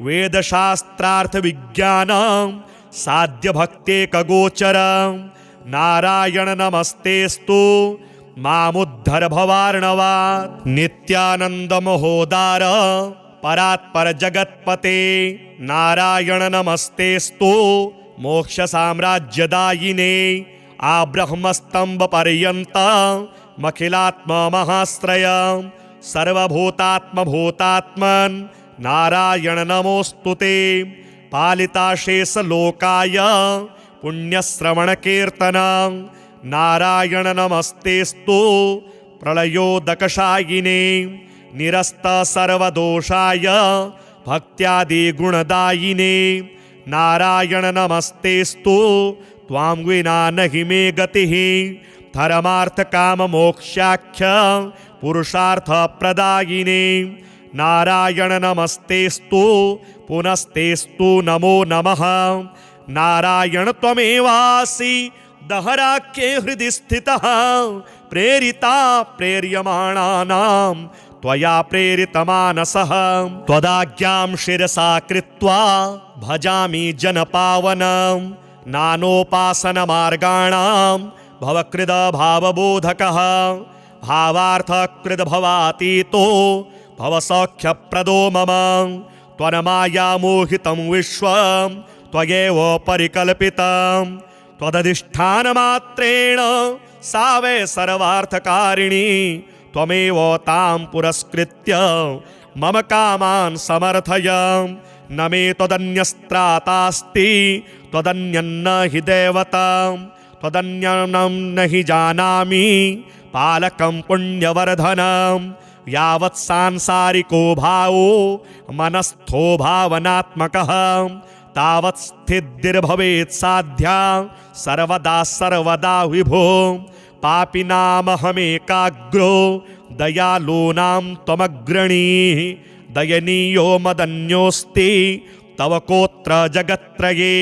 वेदशास्त्रार्थ विज्ञान साध्य भक्तेकगोचर नारायण नमस्तेस्तु मामुद्धर भवार्णवात्। नित्यानंद महोदार परात्पर जगत्पते नारायण नमस्तेस्तु मोक्ष साम्राज्यदायिने। आब्रह्मस्तंभ पर्यंत मखिलात्म महाश्रय सर्वभूतात्म भूतात्मन नारायण नमोस्तुते। पालिताशेष लोकाय पुण्यश्रवण कीर्तन नारायण नमस्तेस्तु प्रलयोदकशायिने। निरस्त सर्वदोषाय भक्त्यादि गुणदायिने नारायण नमस्तेस्तु त्वां विना नहि मे गतिः। धर्मार्थ काम मोक्षाख्य पुरुषार्थ प्रदायिने नारायण नमस्तेस्तु पुनस्तेस्तु नमो नमः। नारायण त्वमेवासि दहराख्ये हृदि स्थितः प्रेरिता प्रेर्यमाणानां त्वया प्रेरितमानसः। त्वदाज्ञां शिरसा कृत्वा भजामि जनपावनं नानोपासनमार्गाणां भवकृद भावबोधकः। भावार्थकृद भवातीतो भवसौख्यप्रदो मम। त्वन्मायामोहितं विश्वं त्वयैव परिकल्पितं। त्वदधिष्ठानमात्रेण सा वै सर्वार्थकारिणी। त्वमेव तां पुरस्कृत्य मम कामान् समर्थय। न मे त्वदन्यस्त्रातास्ति त्वदन्यन्न हि दैवतं। त्वदन्यं न हि जानामि पालकं पुण्यवर्धनं। यावत् सांसारिको भावो मनस्थो भावनात्मकः तावत् स्थितिर्भवेत् साध्या सर्वदा सर्वदा विभो। पापिनामहमेकाग्रो दयालूनां त्वमग्रणीः। दयनीयो मदन्योऽस्ति तव कोत्र जगत्त्रये।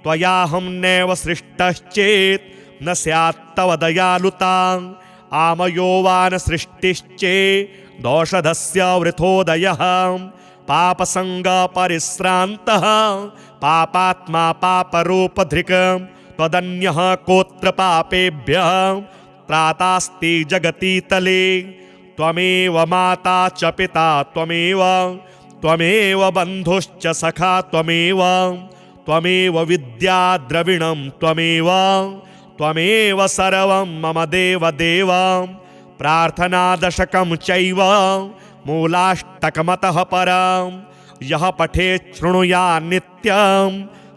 त्वयाहं नैव सृष्टश्चेत् न स्यात् तव दयालुता। आमयो वा न सृष्टिश्चेत् दोषधस्य वृथोदयः। पापसङ्गपरिश्रान्तः पापात्मा पापरूपधृक्। त्वदन्यः कोत्र पापेभ्यः त्रातास्ति जगतीतले। त्वमेव माता च पिता त्वमेव बन्धुश्च सखा त्वमेव विद्या द्रविणं त्वमेव सर्वं मम देव। प्रार्थनादशकं चैव मूलाष्टकमतः परं यः पठेत् शृणुयात् नित्यं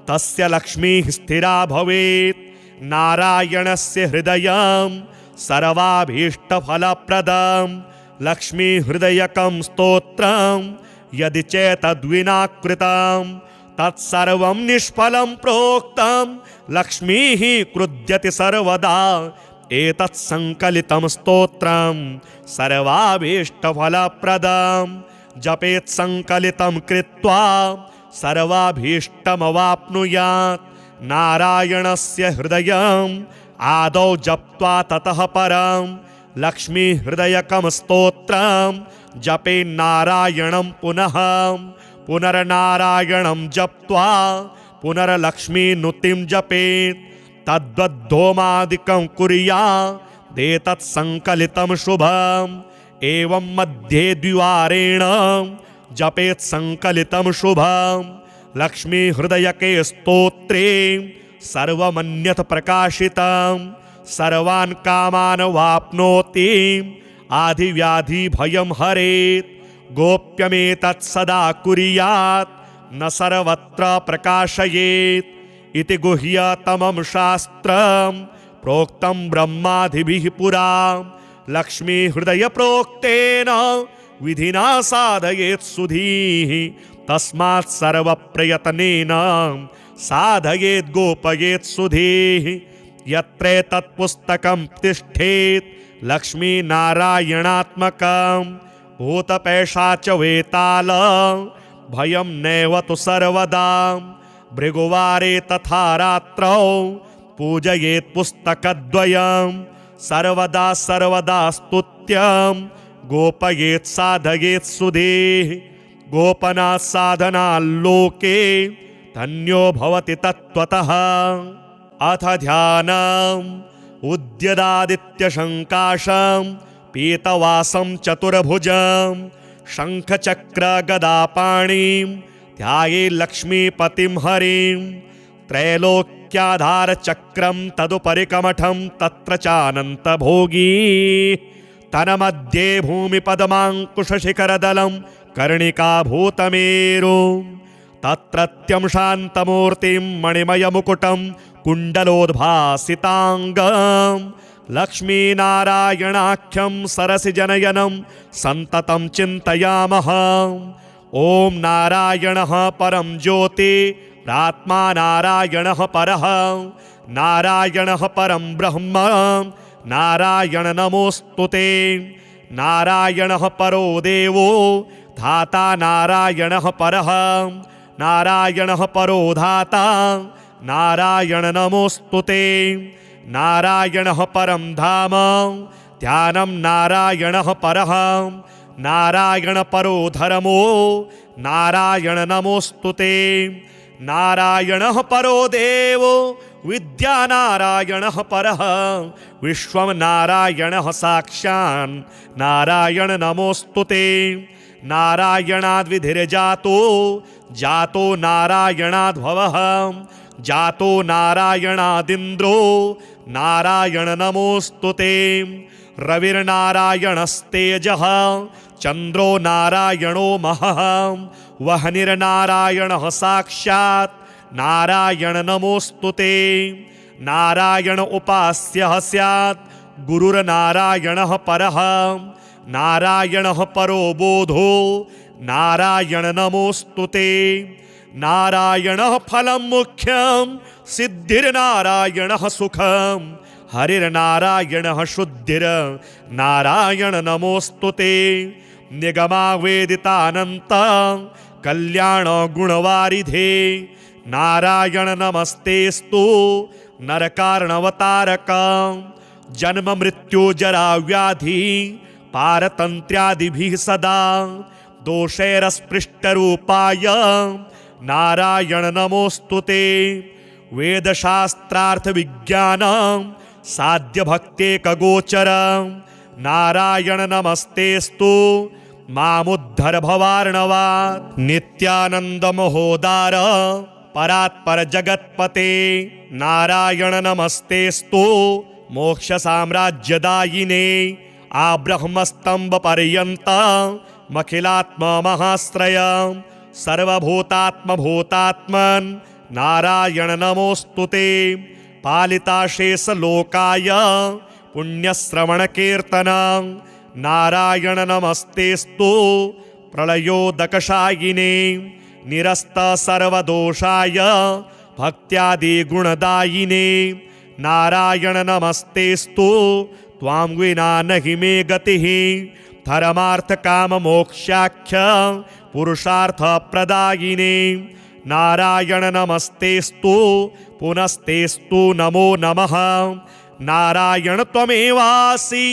तस्य लक्ष्मीः स्थिरा भवेत्। नारायणस्य हृदयं सर्वाभीष्टफलप्रदं लक्ष्मीहृदयकं स्तोत्रं यदि चेतद्विना कृतं तत्सर्वं निष्फलं प्रोक्तं। लक्ष्मीः क्रुध्यति सर्वदा एतत् संकलितं स्तोत्रं सर्वाभीष्टफलप्रदं। जपेत् संकलितं कृत्वा सर्वाभीष्टमवाप्नुयात्। नारायणस्य हृदयं आदौ जप्त्वा ततः परं लक्ष्मीहृदयकं स्तोत्रं जपेन्नारायणं पुनः। पुनर्नारायणं जप्त्वा पुनर्लक्ष्मीनुतिं जपेत्। तद्वद्धोमादिकं कुर्यादेतत् संकलितं शुभम्। एवं मध्ये द्विवारेण जपेत् संकलितं शुभम्। लक्ष्मीहृदयके स्तोत्रे सर्वमन्यथ प्रकाशितं सर्वान् कामान् वाप्नोति आधिव्याधि भयं हरेत् गोप्यमेतत् सदा कुर्यात् न सर्वत्र प्रकाशयेत् इति गुह्यतमं शास्त्रं प्रोक्तं ब्रह्मादिभिः पुरा लक्ष्मी हृदय प्रोक्तेन विधिना साधयेत् सुधीः तस्मात् सर्वप्रयत्नेन साधयेत् गोपयेत् सुधीः यत्र तत्पुस्तकं तिष्ठेत् लक्ष्मीनारायणात्मकं भूतपैशाच वेताल भयं नैव तु सर्वदा भृगुवारे तथा रात्रौ पूजयेत् पुस्तकद्वयं सर्वदा सर्वदा स्तुत्यं गोपयेत् साधयेत् सुधीः गोपनात् साधनाल्लोके धन्यो भवति तत्त्वतः अथ ध्यानम् उद्यदादित्यशङ्काशं पीतवासं चतुर्भुजं शङ्खचक्रगदापाणिं ध्याये लक्ष्मीपतिं हरिं त्रैलोक्याधारचक्रं तदुपरिकमठं तत्र चानन्तभोगी तन्मध्ये भूमिपद्माङ्कुशशिखरदलं कर्णिकाभूतमेरुं तत्रत्यं शान्तमूर्तिं मणिमयमुकुटं कुण्डलोद्भासिताङ्गं लक्ष्मीनारायणाख्यं सरसिजनयनं सन्ततं चिन्तयामः ॐ नारायणः परं ज्योतिरात्मा नारायणः परः नारायणः परं ब्रह्म नारायण नमोऽस्तुते नारायणः परो देवो धाता नारायणः परः नारायणः परो धाता नारायण नमोऽस्तुते नारायणः परं धाम ध्यानं नारायणः परः नारायण परो धर्मो नारायण नमोऽस्तुते नारायणः परो देवो विद्या नारायणः परः विश्वं नारायणः साक्षान् नारायण नमोऽस्तुते नारायणाद्विधिर्जातो जातो नारायणाद्भवः जातो नारायणादिन्द्रो नारायण नमोऽस्तुते रविर्नारायणस्तेजः चन्द्रो नारायणो महः वह्निर्नारायणः साक्षात् नारायण नमोऽस्तुते नारायण उपास्यः स्यात् गुरुर्नारायणः परः नारायणः परो बोधो नारायण नमोऽस्तुते नारायणः फलं मुख्यं सिद्धिर्नारायणः सुखं हरिर्नारायणः शुद्धिर्नारायण नमोऽस्तुते निगमावेदितानन्त कल्याण गुणवारिधे नारायण नमस्तेस्तु नरकार्णवतारक जन्म मृत्यु जरा व्याधि पारतन्त्र्यादिभिः सदा दोषैरस्पृष्टरूपाय नारायण नमोऽस्तुते वेदशास्त्रार्थ विज्ञान साध्य भक्तेकगोचर नारायण नमस्तेस्तु मामुद्धर भवार्णवात् नित्यानंद महोदार परात्पर जगत्पते नारायण नमस्तेस्तु मोक्ष साम्राज्यदायिने आब्रह्मस्तंभ पर्यंत मखिलात्म महाश्रय सर्वभूतात्म भूतात्मन् नारायण नमोस्तुते पालिताशेष लोकाय पुण्यश्रवण कीर्तन नारायण नमस्तेस्तु प्रलयोदकशायिने निरस्त सर्वदोषाय भक्त्यादि गुणदायिने नारायण नमस्तेस्तु त्वां विना नहि मे गतिः धर्मार्थ काम मोक्षाख्य पुरुषार्थ प्रदायिने नारायण नमस्तेस्तु पुनस्तेस्तु नमो नमः नारायण त्वमेवासि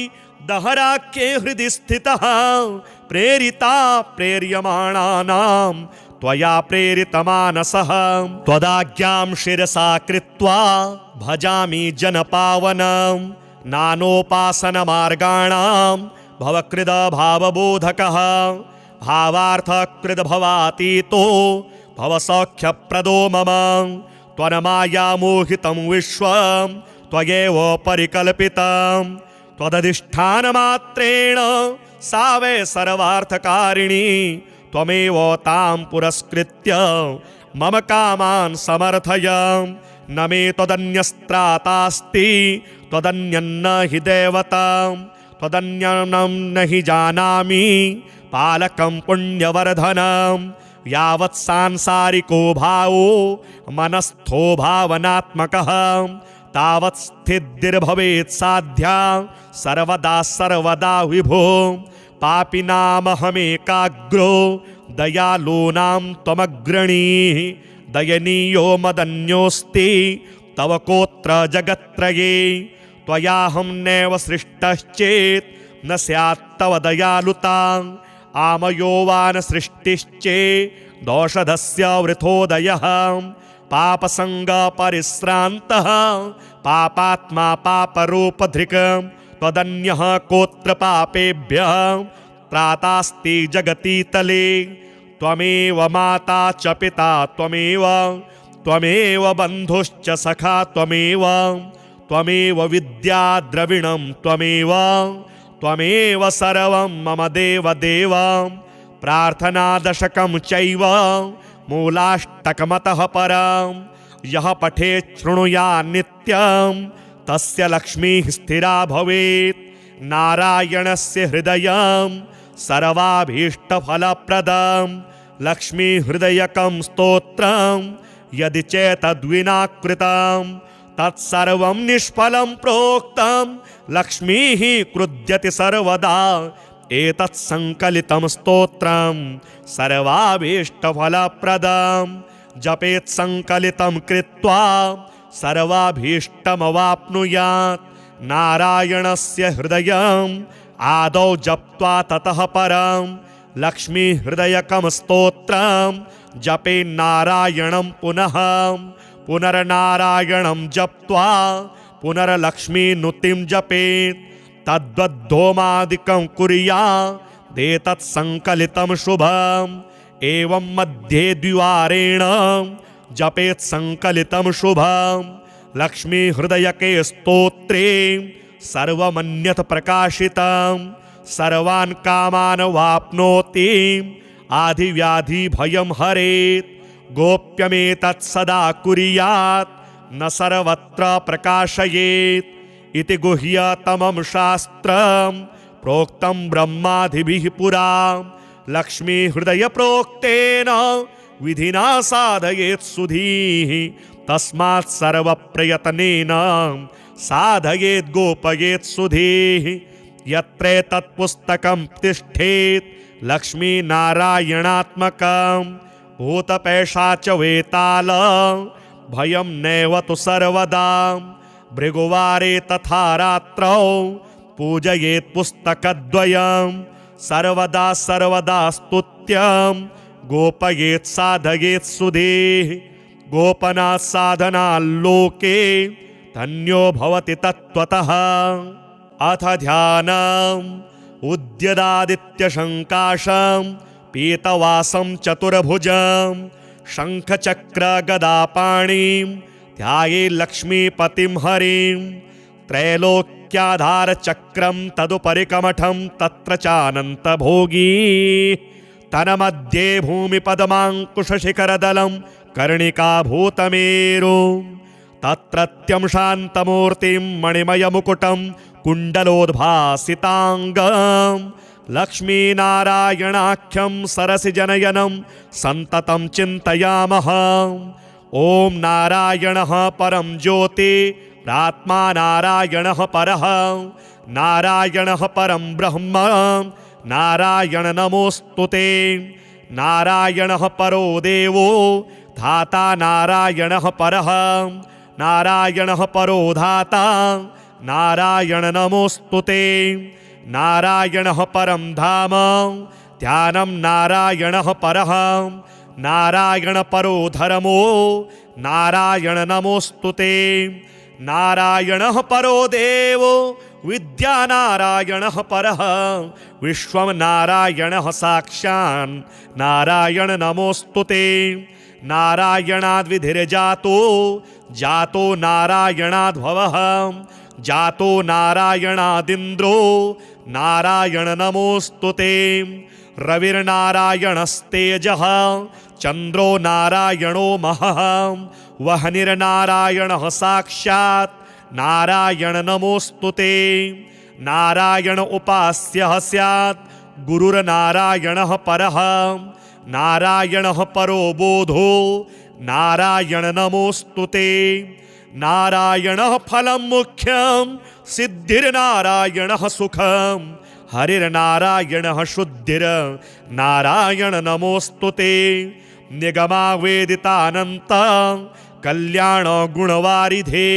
दहराख्ये हृदि स्थितः प्रेरिता प्रेर्यमाणानां त्वया प्रेरितमानसः त्वदाज्ञां शिरसा कृत्वा भजामि जनपावनं नानोपासनमार्गाणां भवकृद भावबोधकः भावार्थकृद भवातीतो भवसौख्यप्रदो मम त्वन्मायामोहितं विश्वं त्वयैव परिकल्पितं त्वदधिष्ठानमात्रेण सा वै सर्वार्थकारिणी त्वमेव तां पुरस्कृत्य मम कामान् समर्थय न मे त्वदन्यस्त्रातास्ति त्वदन्यन्न हि देवतां त्वदन्यं न हि जानामि पालकं पुण्यवर्धनं यावत् सांसारिको भावो मनस्थो भावनात्मकः तावत् स्थितिर्भवेत् साध्या सर्वदा सर्वदा विभो पापिनामहमेकाग्रो दयालूनां त्वमग्रणीः दयनीयो मदन्योऽस्ति तव कोत्र जगत्त्रये त्वयाहं नैव सृष्टश्चेत् न स्यात् तव दयालुता आमयो वा न सृष्टिश्चेत् दोषधस्य वृथोदयः पापसङ्गपरिश्रान्तः पापात्मा पापरूपधृक् त्वदन्यः कोत्र पापेभ्यः त्रातास्ति जगति तले त्वमेव माता च पिता त्वमेव बन्धुश्च सखा त्वमेव विद्या द्रविणं त्वमेव सर्वं मम देव प्रार्थनादशकं चैव मूलाष्टकमतः परं यः पठेत् शृणुयात् नित्यं तस्य लक्ष्मीः स्थिरा भवेत् नारायणस्य हृदयं सर्वाभीष्टफलप्रदं लक्ष्मीहृदयकं स्तोत्रं यदि चेतद्विना कृतं तत्सर्वं निष्फलं प्रोक्तं लक्ष्मीः क्रुध्यति सर्वदा एतत् संकलितं स्तोत्रं सर्वाभीष्टफलप्रदं जपेत् संकलितं कृत्वा सर्वाभीष्टमवाप्नुयात् नारायणस्य हृदयम् आदौ जप्त्वा ततः परं लक्ष्मीहृदयकं स्तोत्रं जपेन्नारायणं पुनर्नारायणं जप्त्वा पुनर्लक्ष्मीनुतिं जपेत् तद्वद्धोमादिकं कुर्यादेतत् संकलितं शुभम् एवं मध्ये द्विवारेण जपेत् संकलितं शुभम् लक्ष्मीहृदयके स्तोत्रे सर्वमन्यत् प्रकाशितं सर्वान् कामान् वाप्नोति आधिव्याधि भयं हरेत् गोप्यमेतत् सदा कुर्यात् न सर्वत्र प्रकाशयेत् इति गुह्यतमं शास्त्रं प्रोक्तं ब्रह्मादिभिः पुरा लक्ष्मीहृदयप्रोक्तेन विधिना साधयेत् सुधीः तस्मात् सर्वप्रयत्नेन साधयेत् गोपयेत् सुधीः यत्रेतत् पुस्तकं तिष्ठेत् लक्ष्मीनारायणात्मकं भूतपैशाच वेताल भयं नैव तु सर्वदा भृगुवारे तथा रात्रौ पूजयेत् पुस्तकद्वयं सर्वदा सर्वदा स्तुत्यं गोपयेत् साधयेत् सुधीः गोपनात् साधनाल्लोके धन्यो भवति तत्त्वतः अथ ध्यानम् उद्यदादित्यशङ्काशं पीतवासं चतुर्भुजं शङ्खचक्रगदापाणिं ध्यायेत् लक्ष्मीपतिं हरिं त्रैलोक्याधारचक्रं तदुपरिकमठं तत्र चानन्तभोगी तन्मध्ये भूमिपद्माङ्कुशशिखरदलं कर्णिकाभूतमेरुं तत्रत्यं शान्तमूर्तिं मणिमयमुकुटं कुण्डलोद्भासिताङ्गं लक्ष्मीनारायणाख्यं सरसिजनयनं सन्ततं चिन्तयामः ॐ नारायणः परं ज्योति प्रात्मा नारायणः परः नारायणः परं ब्रह्म नारायण नमोऽस्तुते नारायणः परो देवो धाता नारायणः परः नारायणः परो धाता नारायण नमोऽस्तुते नारायणः परं धाम ध्यानं नारायणः परः नारायण परो धर्मो नारायण नमोऽस्तुते नारायणः परो देवो विद्या नारायणः परः विश्वं नारायणः साक्षान् नारायण नमोऽस्तुते नारायणाद्विधिर्जातो जातो नारायणाद्भवः जातो नारायणादिन्द्रो नारायण नमोस्तुते रविर्नारायणस्तेजः चन्द्रो नारायणो महः वह्निर्नारायणः साक्षात् नारायण नमोस्तुते नारायण उपास्यः स्यात् गुरुर्नारायणः परः नारायणः परो बोधो नारायण नमोस्तुते नारायणः फलं मुख्यं सिद्धिर्नारायणः सुखं हरिर्नारायणः शुद्धिर्नारायण नमोस्तुते निगमावेदितानन्त कल्याण गुणवारिधे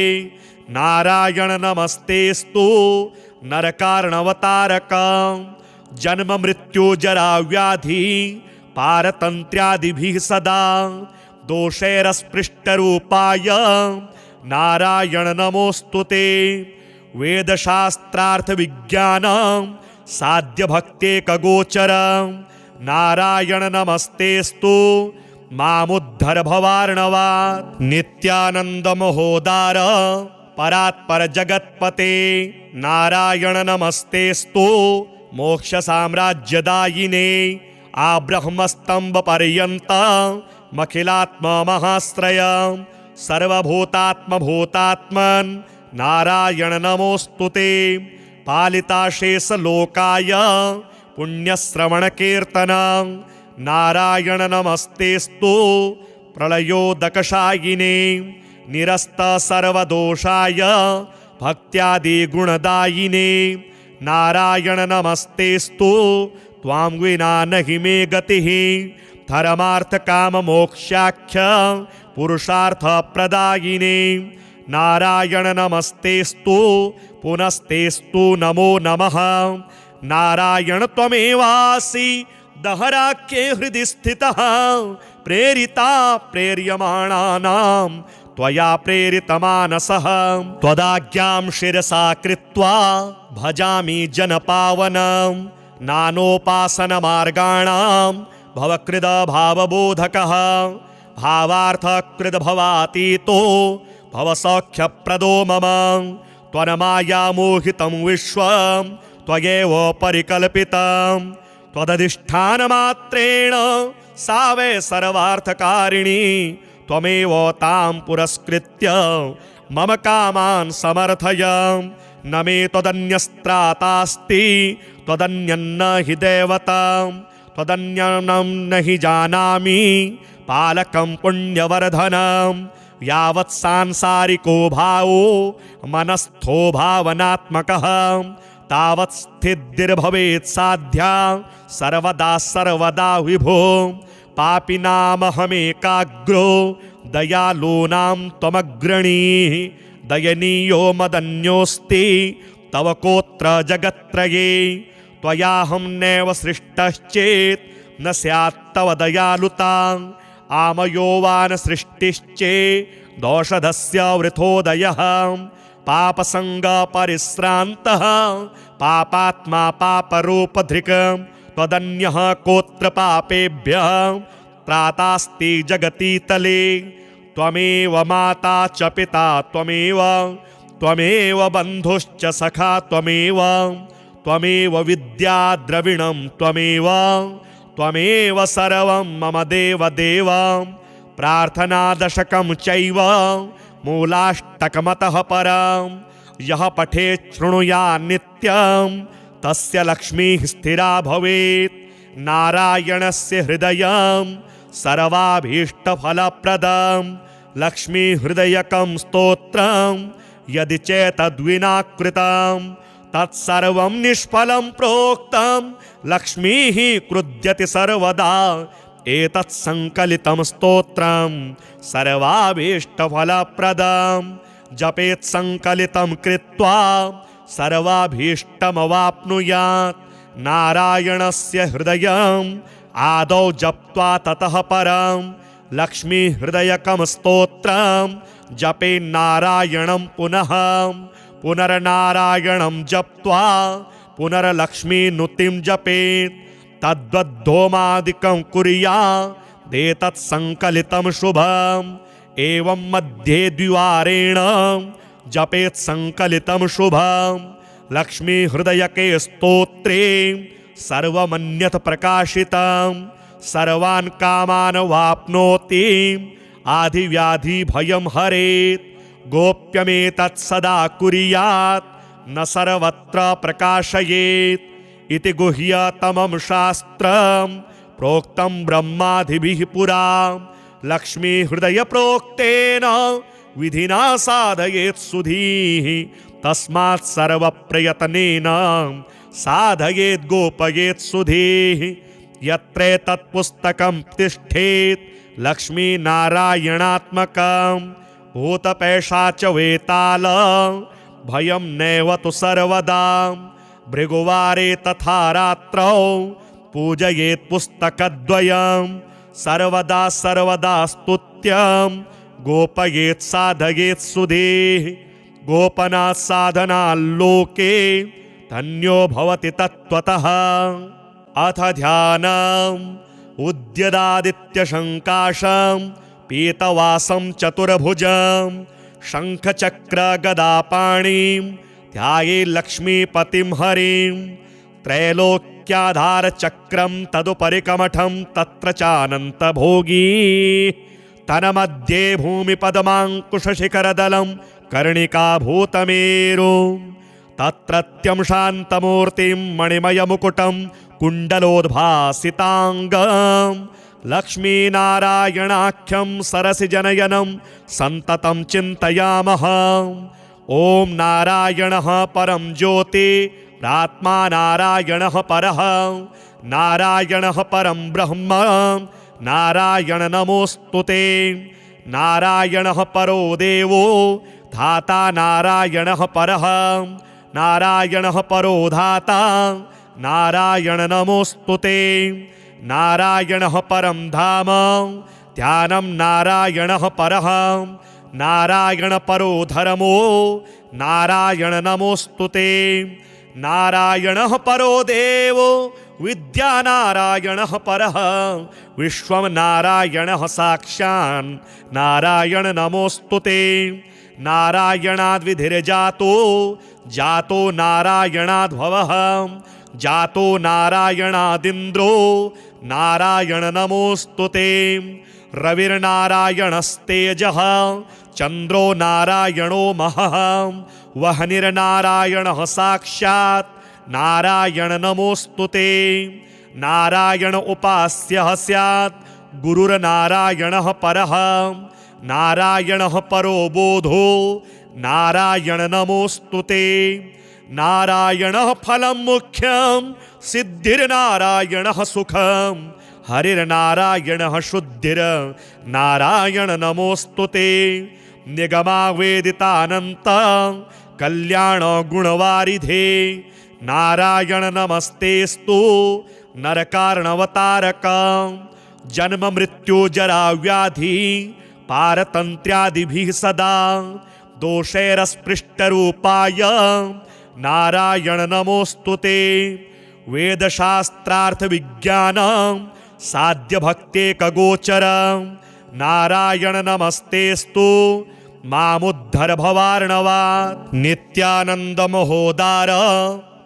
नारायण नमस्तेस्तु नरकारणवतारक जन्म मृत्यु जरा व्याधि पारतन्त्र्यादिभिः सदा दोषैरस्पृष्टरूपाय नारायण नमोस्तुते वेदशास्त्रार्थ विज्ञान साध्य भक्तेकगोचर नारायण नमस्तेस्तु मामुद्धर भवार्णवात् नित्यानंद महोदार परात्पर जगत्पते नारायण नमस्तेस्तु मोक्ष साम्राज्यदायिने आब्रह्मस्तंभ पर्यंत मखिलात्म महाश्रय सर्वभूतात्म भूतात्मन् नारायण नमोस्तुते पालिताशेष लोकाय पुण्यश्रवण कीर्तन नारायण नमस्तेस्तु प्रलयोदकशायिने निरस्त सर्वदोषाय भक्त्यादि गुणदायिने नारायण नमस्तेस्तु त्वां विना नहि मे गतिः धर्मार्थ काम मोक्षाख्य पुरुषार्थ प्रदायिने नारायण नमस्तेस्तु पुनस्तेस्तु नमो नमः नारायण त्वमेवासि दहराख्ये हृदि स्थितः प्रेरिता प्रेर्यमाणानां त्वया प्रेरितमानसः त्वदाज्ञां शिरसा कृत्वा भजामि जनपावनं नानोपासनमार्गाणां भवकृद भावबोधकः भावार्थकृद भवातीतो भवसौख्यप्रदो मम त्वन्मायामोहितं विश्वं त्वयैव परिकल्पितं त्वदधिष्ठानमात्रेण सा वै सर्वार्थकारिणी त्वमेव तां पुरस्कृत्य मम कामान् समर्थय न मे त्वदन्यस्त्रातास्ति त्वदन्यन्न हि दैवतं त्वदन्यं न हि जानामि पालकं पुण्यवर्धनं यावत् सांसारिको भावो मनस्थो भावनात्मकः तावत् स्थितिर्भवेत् साध्या सर्वदा सर्वदा विभो पापिनामहमेकाग्रो दयालूनां त्वमग्रणीः दयनीयो मदन्योऽस्ति तव कोत्र जगत्त्रये त्वयाहं नैव सृष्टश्चेत् न स्यात् तव दयालुता आमयो वा न सृष्टिश्चेत् दोषधस्य वृथोदयः पापसङ्गपरिश्रान्तः पापात्मा पापरूपधृक् त्वदन्यः कोत्र पापेभ्यः त्रातास्ति जगतीतले त्वमेव माता च पिता त्वमेव बन्धुश्च सखा त्वमेव विद्या द्रविणं त्वमेव सर्वं मम देव प्रार्थनादशकं चैव मूलाष्टकमतः परं यः पठेत् शृणुयात् नित्यं तस्य लक्ष्मीः स्थिरा भवेत् नारायणस्य हृदयं सर्वाभीष्टफलप्रदं लक्ष्मीहृदयकं स्तोत्रं यदि चेतद्विना कृतं तत्सर्वं निष्फलं प्रोक्तं लक्ष्मीः क्रुध्यति सर्वदा एतत् संकलितं स्तोत्रं सर्वाभीष्टफलप्रदं जपेत् संकलितं कृत्वा सर्वाभीष्टमवाप्नुयात् नारायणस्य हृदयम् आदौ जप्त्वा ततः परं लक्ष्मीहृदयकं स्तोत्रं जपेन्नारायणं पुनर्नारायणं जप्त्वा पुनर्लक्ष्मीनुतिं जपेत् तद्वद्धोमादिकं कुर्यात् ते तत्सङ्कलितं शुभम् एवं मध्ये द्विवारेण जपेत् सङ्कलितं शुभम् लक्ष्मी हृदयके स्तोत्रे सर्वमन्यत् प्रकाशितं सर्वान् कामान् वाप्नोति आधिव्याधि भयं हरेत् गोप्यमेतत् सदा कुर्यात् न सर्वत्र प्रकाशयेत् इति गुह्यतमं शास्त्रं प्रोक्तं ब्रह्मादिभिः पुरा लक्ष्मी हृदय प्रोक्तेन विधिना साधयेत् सुधीः तस्मात् सर्वप्रयत्नेन साधयेत् गोपयेत् सुधीः यत्रेतत् पुस्तकं तिष्ठेत् लक्ष्मी नारायणात्मकं भूतपैशाच वेताल भयं नैव तु सर्वदा भृगुवारे तथा रात्रौ पूजयेत् पुस्तकद्वयं सर्वदा सर्वदा स्तुत्यं गोपयेत् साधयेत् सुधीः गोपनात् साधनाल्लोके धन्यो भवति तत्त्वतः अथ ध्यानम् उद्यदादित्यशङ्काशं पीतवासं चतुर्भुजं शङ्खचक्रगदापाणिं ध्याये लक्ष्मीपतिं हरिं त्रैलोक्याधारचक्रं तदुपरि कमठं तत्र चानन्तभोगी तन्मध्ये भूमिपद्माङ्कुशशिखरदलं कर्णिकाभूतमेरुं तत्रत्यं शान्तमूर्तिं मणिमयमुकुटं कुण्डलोद्भासिताङ्गं लक्ष्मीनारायणाख्यं सरसिजनयनं सन्ततं चिन्तयामः ॐ नारायणः परं ज्योति प्रात्मा नारायणः परः नारायणः परं ब्रह्म नारायण नमोऽस्तुते नारायणः परो देवो धाता नारायणः परः नारायणः परो धाता नारायण नमोऽस्तुते नारायणः परं धाम ध्यानं नारायणः परः नारायण परो धर्मो नारायण नमोऽस्तुते नारायणः परो देवो विद्या नारायणः परः विश्वं नारायणः साक्षान् नारायण नमोऽस्तुते नारायणाद्विधिर्जातो जातो नारायणाद्भवः जातो नारायणादिन्द्रो नारायण नमोऽस्तुते रविर्नारायणस्तेजः चन्द्रो नारायणो महः वह्निर्नारायणः साक्षात् नारायण नमोऽस्तुते नारायण उपास्यः स्यात् गुरुर्नारायणः परः नारायणः परो बोधो नारायण नमोऽस्तुते नारायणः फलं मुख्यं सिद्धिर्नारायणः सुखं हरिर्नारायणः शुद्धिर्नारायण नमोऽस्तुते निगमावेदितानन्त कल्याण गुणवारिधे नारायण नमस्तेस्तु नरकार्णवतारक जन्म मृत्यु जरा व्याधि पारतन्त्र्यादिभिः सदा दोषैरस्पृष्टरूपाय नारायण नमोऽस्तुते वेदशास्त्रार्थविज्ञानं साध्यभक्तेकगोचरं नारायण नमस्तेस्तु मामुद्धर भवार्णवात् नित्यानन्दमहोदार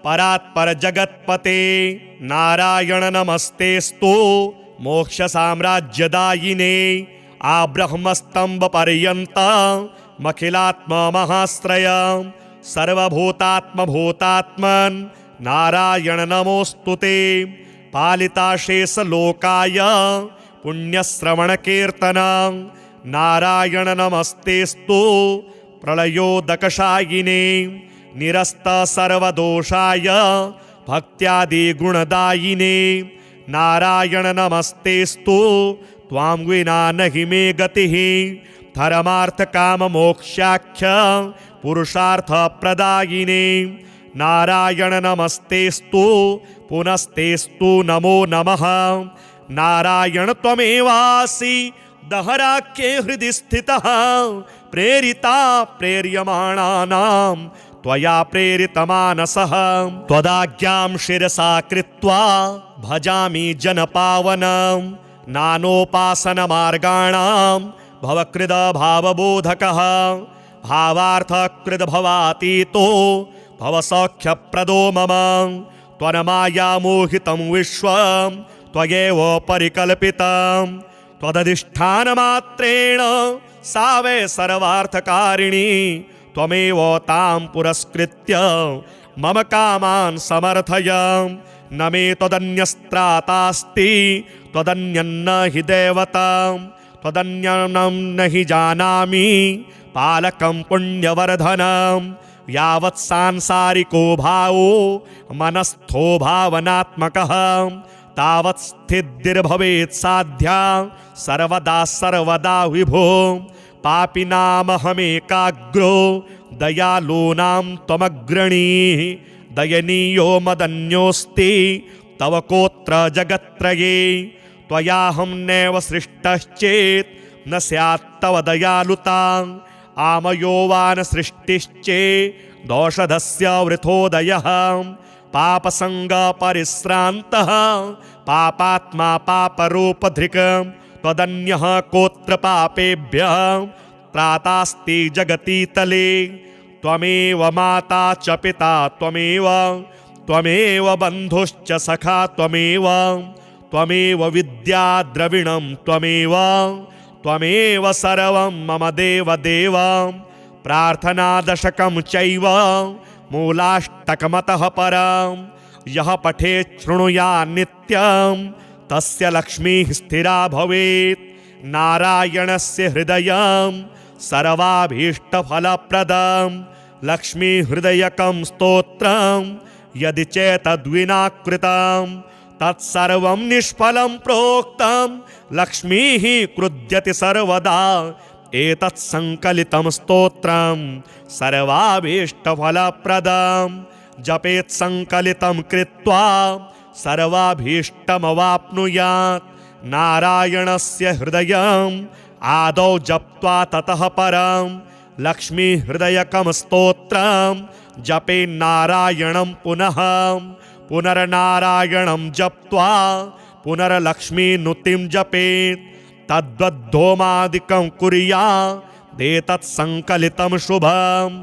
परात्पर जगत्पते नारायण नमस्तेस्तु मोक्षसाम्राज्यदायिने आब्रह्मस्तम्भपर्यन्तमखिलात्ममहाश्रयं सर्वभूतात्मभूतात्मन् नारायण नमोऽस्तुते पालिताशेषलोकाय पुण्यश्रवणकीर्तनं नारायण नमस्तेस्तु प्रलयोदकशायिने निरस्तसर्वदोषाय भक्त्यादिगुणदायिने नारायण नमस्तेस्तु त्वां विना नहि मे गतिः धर्मार्थकाममोक्षाख्य पुरुषार्थप्रदायिने नारायण नमस्तेस्तु पुनस्तेस्तु नमो नमः नारायण त्वमेवासि दहराख्ये हृदि स्थितः प्रेरिता प्रेर्यमाणानां त्वया प्रेरितमानसः त्वदाज्ञां शिरसा कृत्वा भजामि जनपावनं नानोपासनमार्गाणां भवकृदभावबोधकः भावार्थकृद्भवातीतो भवसौख्यप्रदो मम त्वन्मायामोहितं विश्वं त्वयैव परिकल्पितं त्वदधिष्ठानमात्रेण सा वै सर्वार्थकारिणी त्वमेव तां पुरस्कृत्य मम कामान् समर्थय न मे त्वदन्यस्त्रातास्ति त्वदन्यन्न हि देवतां त्वदन्यं न हि जानामि पालकं पुण्यवर्धनं यावत् सांसारिको भावो मनस्थो भावनात्मकः तावत् स्थितिर्भवेत् साध्या सर्वदा सर्वदा विभो पापिनामहमेकाग्रो दयालूनां त्वमग्रणीः दयनीयो मदन्योऽस्ति तव कोत्र जगत्त्रये त्वयाहं नैव सृष्टश्चेत् न स्यात् तव दयालुता आमयो वा न सृष्टिश्चेत् दोषधस्य वृथोदयः पापसङ्गपरिश्रान्तः पापात्मा पापरूपधृक् त्वदन्यः कोत्र पापेभ्यः त्रातास्ति जगति तले त्वमेव माता च पिता त्वमेव बन्धुश्च सखा त्वमेव विद्या द्रविणं त्वमेव सर्वं मम देव प्रार्थनादशकं चैव मूलाष्टकमतः परं यः पठेत् शृणुयात् नित्यं तस्य लक्ष्मीः स्थिरा भवेत् नारायणस्य हृदयं सर्वाभीष्टफलप्रदं लक्ष्मीहृदयकं स्तोत्रं यदि चेतद्विना कृतं तत्सर्वं निष्फलं प्रोक्तं लक्ष्मीः क्रुध्यति सर्वदा एतत् संकलितं स्तोत्रं सर्वाभीष्टफलप्रदं जपेत् संकलितं कृत्वा सर्वाभीष्टमवाप्नुयात् नारायणस्य हृदयं आदौ जप्त्वा ततः परं लक्ष्मीहृदयकं स्तोत्रं जपेन्नारायणं पुनर्नारायणं जप्त्वा पुनर्लक्ष्मीनुतिं जपेत् तद्वद्धोमादिकं कुर्यादेतत् संकलितं शुभम्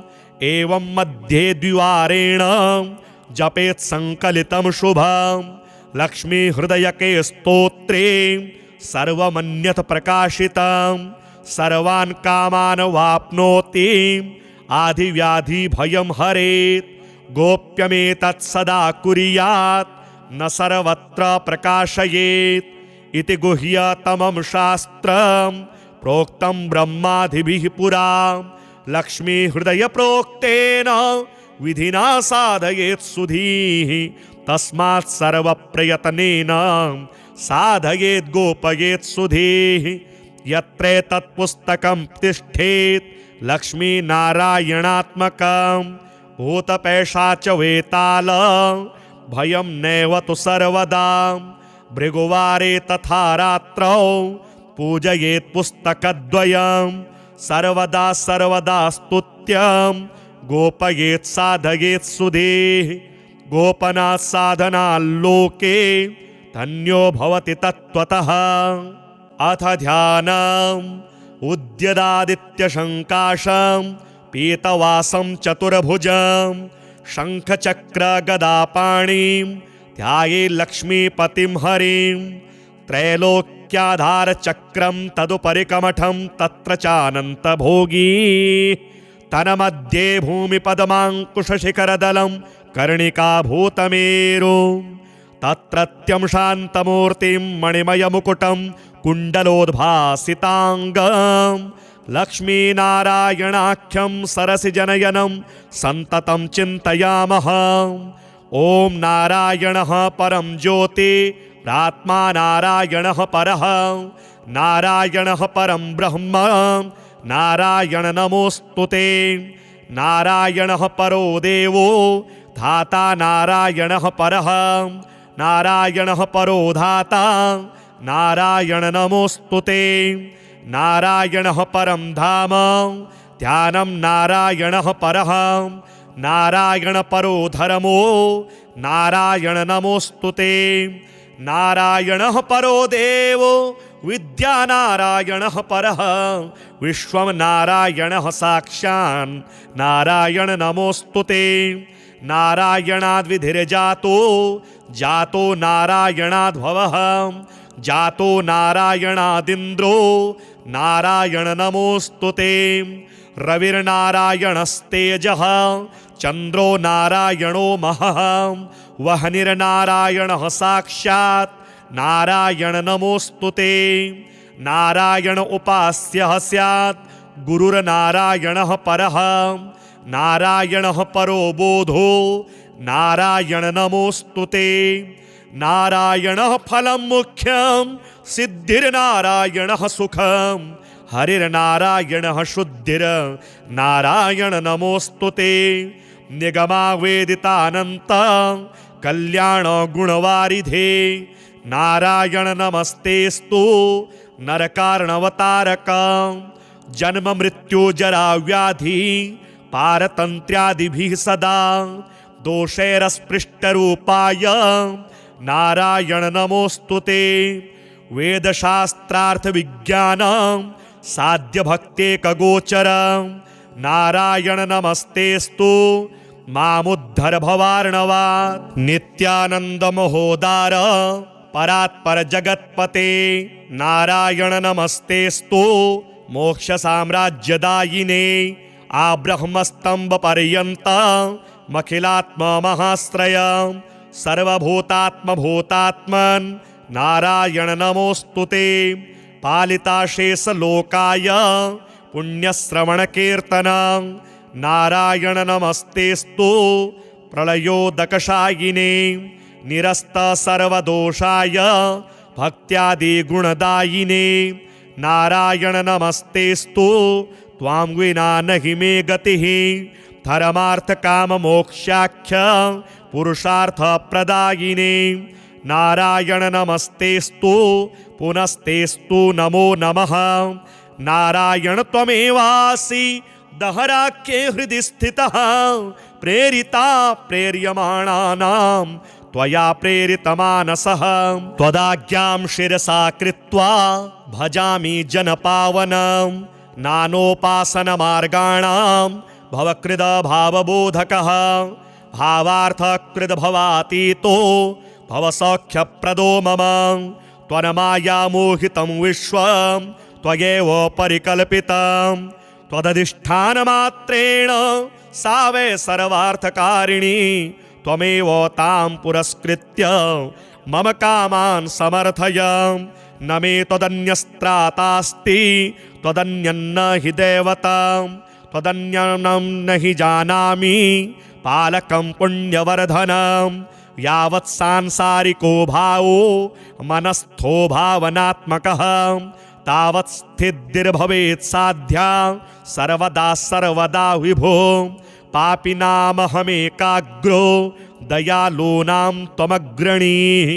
एवं मध्ये द्विवारेण जपेत् संकलितं शुभम् लक्ष्मीहृदयके स्तोत्रे सर्वमन्यत् प्रकाशितं सर्वान् कामान् वाप्नोति आधिव्याधिभयं हरेत् गोप्यमेतत् सदा कुर्यात् न सर्वत्र प्रकाशयेत् इति गुह्यतमं शास्त्रं प्रोक्तं ब्रह्मादिभिः पुरा लक्ष्मीहृदयप्रोक्तेन विधिना साधयेत् सुधीः तस्मात् सर्वप्रयत्नेन साधयेत् गोपयेत् सुधीः यत्रेतत् पुस्तकं तिष्ठेत् लक्ष्मीनारायणात्मकं भूतपैशाच वेताल भयं नैव तु सर्वदा भृगुवारे तथा रात्रौ पूजयेत् पुस्तकद्वयं सर्वदा सर्वदा स्तुत्यं गोपयेत् साधयेत् सुधीः गोपनात् साधनाल्लोके धन्यो भवति तत्त्वतः अथ ध्यानम् उद्यदादित्यशङ्काशं पीतवासं चतुर्भुजं शङ्खचक्रगदापाणिं ध्यायेत् लक्ष्मीपतिं हरिं त्रैलोक्याधारचक्रं तदुपरि कमठं तत्र चानन्तभोगी तन्मध्ये भूमिपद्माङ्कुशशिखरदलं कर्णिकाभूतमेरुं तत्रत्यं शान्तमूर्तिं मणिमयमुकुटं कुण्डलोद्भासिताङ्गं लक्ष्मीनारायणाख्यं सरसिजनयनं सन्ततं चिन्तयामः ॐ नारायणः परं ज्योतिरात्मा नारायणः परः नारायणः परं ब्रह्म नारायण नमोऽस्तुते नारायणः परो देवो धाता नारायणः परः नारायणः परो धाता नारायण नमोऽस्तुते नारायणः परं धाम ध्यानं नारायणः परः नारायण परो धर्मो नारायण नमोऽस्तुते नारायणः परो देवो विद्यानारायणः परः विश्वं नारायणः साक्षान् नारायण नमोऽस्तुते। नारायणाद्विधिर्जातो जातो नारायणाद्भवः जातो नारायणादिन्द्रो नारायण नमोऽस्तुते। रविर्नारायणस्तेजः चन्द्रो नारायणो महः वह्निर्नारायणः साक्षात् नारायण नमोऽस्तुते। नारायण उपास्यः स्यात् गुरुर्नारायणः परः नारायणः परो बोधो नारायण नमोऽस्तुते। नारायणः फलं मुख्यं सिद्धिर्नारायणः सुखं हरिर्नारायणः शुद्धिर्नारायण नमोऽस्तुते। निगमावेदितानन्त कल्याण गुणवारिधे नारायण नमस्तेस्तु नरकार्णवतारक। जन्म मृत्यु जरा व्याधि पारतन्त्र्यादिभिः सदा दोषैरस्पृष्टरूपाय नारायण नमोऽस्तुते। वेदशास्त्रार्थ विज्ञान साध्य भक्तेकगोचर नारायण नमस्तेस्तु मामुद्धर भवार्णवात्। नित्यानंद महोदार परात्पर जगत्पते नारायण नमस्तेस्तु मोक्ष साम्राज्यदायिने। आब्रह्मस्तंभ पर्यंत मखिलात्म महाश्रय सर्वभूतात्म भूतात्मन् नारायण नमोऽस्तुते। पालिताशेष लोकाय पुण्यश्रवण कीर्तन नारायण नमस्तेस्तु प्रलयोदकशायिने। निरस्त सर्वदोषाय भक्त्यादि गुणदायिने नारायण नमस्तेस्तु त्वां विना नहि मे गतिः। धर्मार्थ काम मोक्षाख्य पुरुषार्थ प्रदायिने नारायण नमस्तेस्तु पुनस्तेस्तु नमो नमः। नारायण त्वमेवासि दहराख्ये हृदि स्थितः प्रेरिता प्रेर्यमाणानां त्वया प्रेरितमानसः। त्वदाज्ञां शिरसा कृत्वा भजामि जनपावनं नानोपासनमार्गाणां भवकृद भावबोधकः। भावार्थकृद भवातीतो भवसौख्यप्रदो मम। त्वन्मायामोहितं विश्वं त्वयैव परिकल्पितं। त्वदधिष्ठानमात्रेण सा वै सर्वार्थकारिणी। त्वमेव तां पुरस्कृत्य मम कामान् समर्थय। न मे त्वदन्यस्त्रातास्ति त्वदन्यन्न हि दैवतं। त्वदन्यं न हि जानामि पालकं पुण्यवर्धनं। यावत् सांसारिको भावो मनस्थो भावनात्मकः तावत् स्थितिर्भवेत् साध्या सर्वदा सर्वदा विभो। पापिनामहमेकाग्रो दयालूनां त्वमग्रणीः।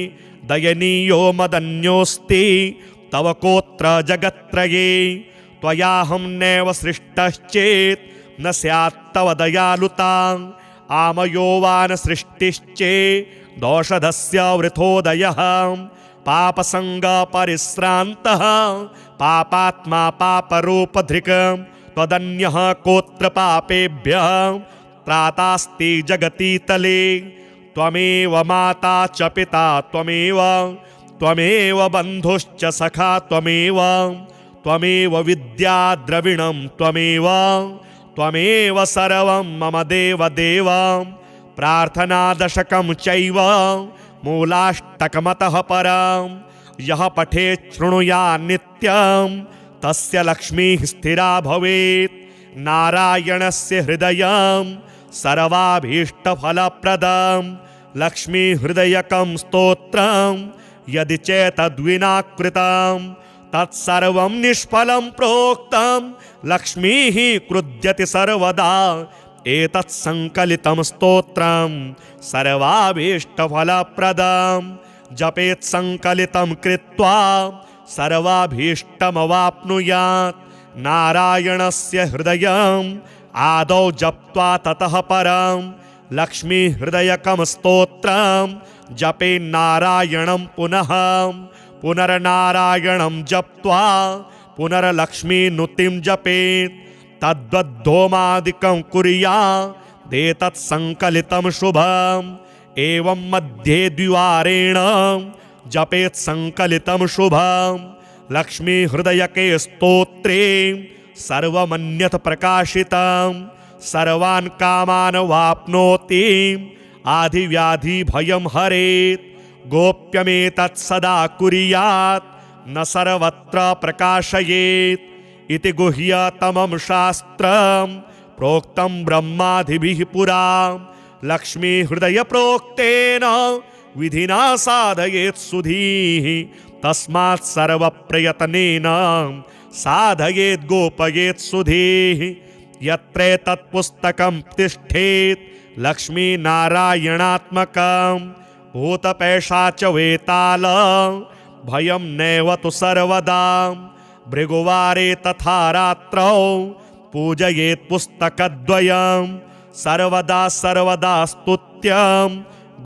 दयनीयो मदन्योऽस्ति तव कोत्र जगत्त्रये। त्वयाहं नैव सृष्टश्चेत् न स्यात् तव दयालुता। आमयोवान् सृष्टिश्चेदौषधस्य वृथोदयः। पापसङ्गपरिश्रान्तः पापात्मा पापरूपधृक्। त्वदन्यः कोत्र पापेभ्यः त्रातास्ति जगतीतले। त्वमेव माता च पिता त्वमेव बन्धुश्च सखा त्वमेव विद्या द्रविणं त्वमेव सर्वं मम देव। प्रार्थनादशकं चैव मूलाष्टकमतः परं यः पठेत् शृणुयात् नित्यं तस्य लक्ष्मीः स्थिरा भवेत्। नारायणस्य हृदयं सर्वाभीष्टफलप्रदं लक्ष्मीहृदयकं स्तोत्रं यदि चेतद्विना कृतं तत्सर्वं निष्फलं प्रोक्तं। लक्ष्मीः क्रुध्यति सर्वदा एतत् संकलितं स्तोत्रं सर्वाभीष्टफलप्रदं। जपेत् संकलितं कृत्वा सर्वाभीष्टमवाप्नुयात्। नारायणस्य हृदयं आदौ जप्त्वा ततः परं लक्ष्मीहृदयकं स्तोत्रं जपे नारायणं पुनः पुनर्नारायणं जप्त्वा पुनर्लक्ष्मीनुतिं जपेत् तद्वद्धोमादिकं कुर्यादेतत् संकलितं शुभम् एवं मध्ये द्विवारेण जपेत् संकलितं शुभम् लक्ष्मी हृदयके स्तोत्रे सर्वमन्यथ प्रकाशितं सर्वान् कामान् वाप्नोति आधिव्याधि भयं हरेत् गोप्यमेतत् सदा कुर्यात् न सर्वत्र प्रकाशयेत् इति गुह्यतमं शास्त्रं प्रोक्तं ब्रह्मादिभिः पुरा लक्ष्मी हृदय प्रोक्तेन विधिना साधयेत् सुधीः तस्मात् सर्वप्रयत्नेन साधयेत् गोपयेत् सुधीः यत्र तत्पुस्तकं तिष्ठेत् लक्ष्मीनारायणात्मकं भूतपैशाच वेताल भयं नैव तु सर्वदा भृगुवारे तथा रात्रौ पूजयेत् पुस्तकद्वयं सर्वदा सर्वदा स्तुत्यं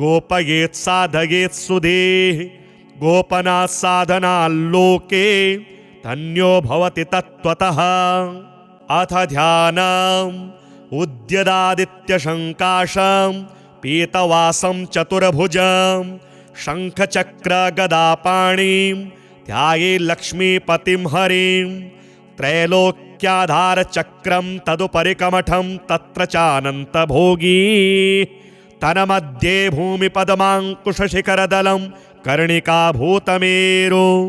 गोपयेत् साधयेत् सुधीः गोपनात् साधनाल्लोके धन्यो भवति तत्त्वतः अथ ध्यानम् उद्यदादित्यशङ्काशं पीतवासं चतुर्भुजं शङ्खचक्रगदापाणिं ध्याये लक्ष्मीपतिं हरिं त्रैलोक्याधारचक्रं तदुपरिकमठं तत्र चानन्तभोगी तन्मध्ये भूमिपद्माङ्कुशशिखरदलं कर्णिकाभूतमेरुं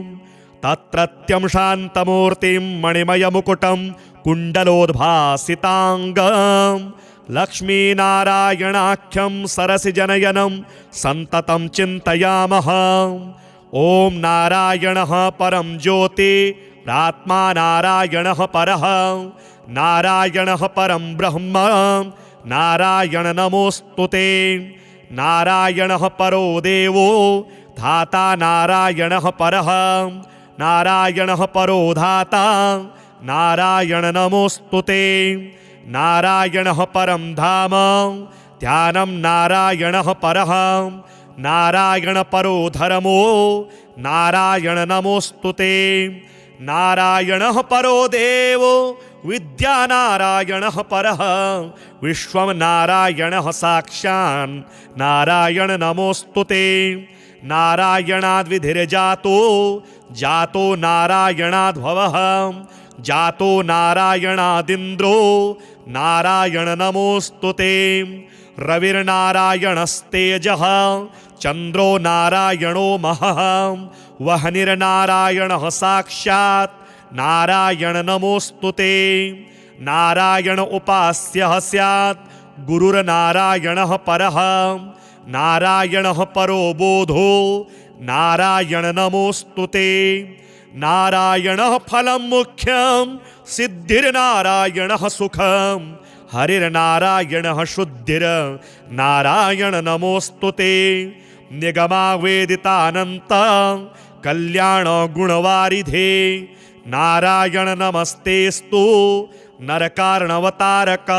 तत्रत्यं शान्तमूर्तिं मणिमयमुकुटं कुण्डलोद्भासिताङ्गं लक्ष्मीनारायणाख्यं सरसिजनयनं सन्ततं चिन्तयामः ॐ नारायणः परं ज्योति प्रात्मा नारायणः परः नारायणः परं ब्रह्म नारायण नमोस्तुते नारायणः परो देवो धाता नारायणः परः नारायणः परो धाता नारायण नमोस्तुते नारायणः परं धाम ध्यानं नारायणः परः नारायण परो धर्मो नारायण नमोस्तुते नारायणः परो देवो विद्या नारायणः परः विश्वं नारायणः साक्षान् नारायण नमोस्तुते नारायणाद्विधिर्जातो जातो नारायणाद्भवः जातो नारायणादिन्द्रो नारायण नमोस्तुते रविर्नारायणस्तेजः चन्द्रो नारायणो महः वह्निर्नारायणः साक्षात् नारायण नमोस्तुते नारायण उपास्यः स्यात् गुरुर्नारायणः परः नारायणः परो बोधो नारायण नमोस्तुते नारायणः फलं मुख्यं सिद्धिर्नारायणः सुखं हरिर्नारायणः शुद्धिर्नारायण नमोस्तुते निगमावेदितानन्त कल्याण गुणवारिधे नारायण नमस्तेस्तु नरकार्णवतारक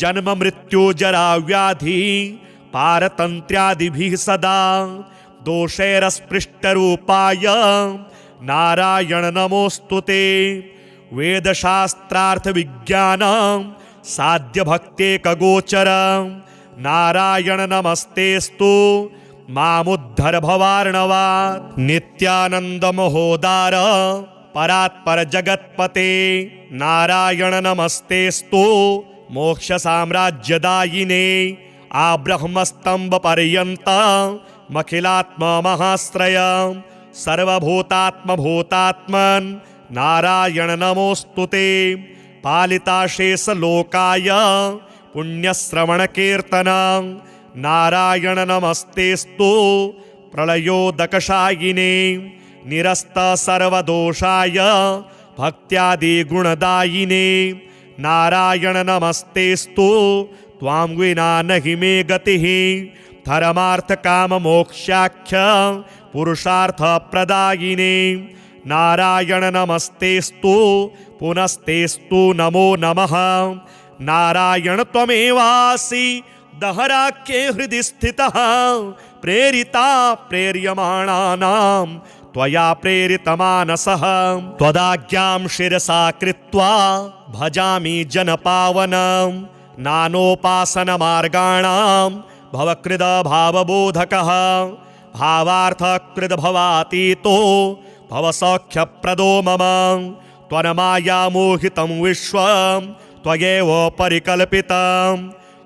जन्म मृत्यु जरा व्याधि पारतन्त्र्यादिभिः सदा दोषैरस्पृष्टरूपाय नारायण नमोस्तुते वेदशास्त्रार्थ विज्ञानं साध्यभक्तेकगोचर नारायण नमस्तेस्तु मामुद्धर भवार्णवात् नित्यानंद महोदार परात्पर जगत्पते नारायण नमस्तेस्तु मोक्ष साम्राज्यदायिने आब्रह्मस्तंभ पर्यंत मखिलात्म महाश्रय सर्वभूतात्म भूतात्मन् नारायण नमोस्तुते पालिताशेष लोकाय पुण्यश्रवण कीर्तन नारायण नमस्तेस्तु प्रलयोदकशायिने निरस्त सर्वदोषाय भक्त्यादि गुणदायिने नारायण नमस्तेस्तु त्वां विना नहि मे गतिः धर्मार्थ काम मोक्षाख्य पुरुषार्थ प्रदायिने नारायण नमस्तेस्तु पुनस्तेस्तु नमो नमः नारायण त्वमेवासि दहराख्ये हृदि स्थितः प्रेरिता प्रेर्यमाणानां त्वया प्रेरितमानसः त्वदाज्ञां शिरसा कृत्वा भजामि जनपावनं नानोपासनमार्गाणां भवकृद भावबोधकः भावार्थकृद भवातीतो भवसौख्यप्रदो मम त्वन्मायामोहितं विश्वं त्वयैव परिकल्पितं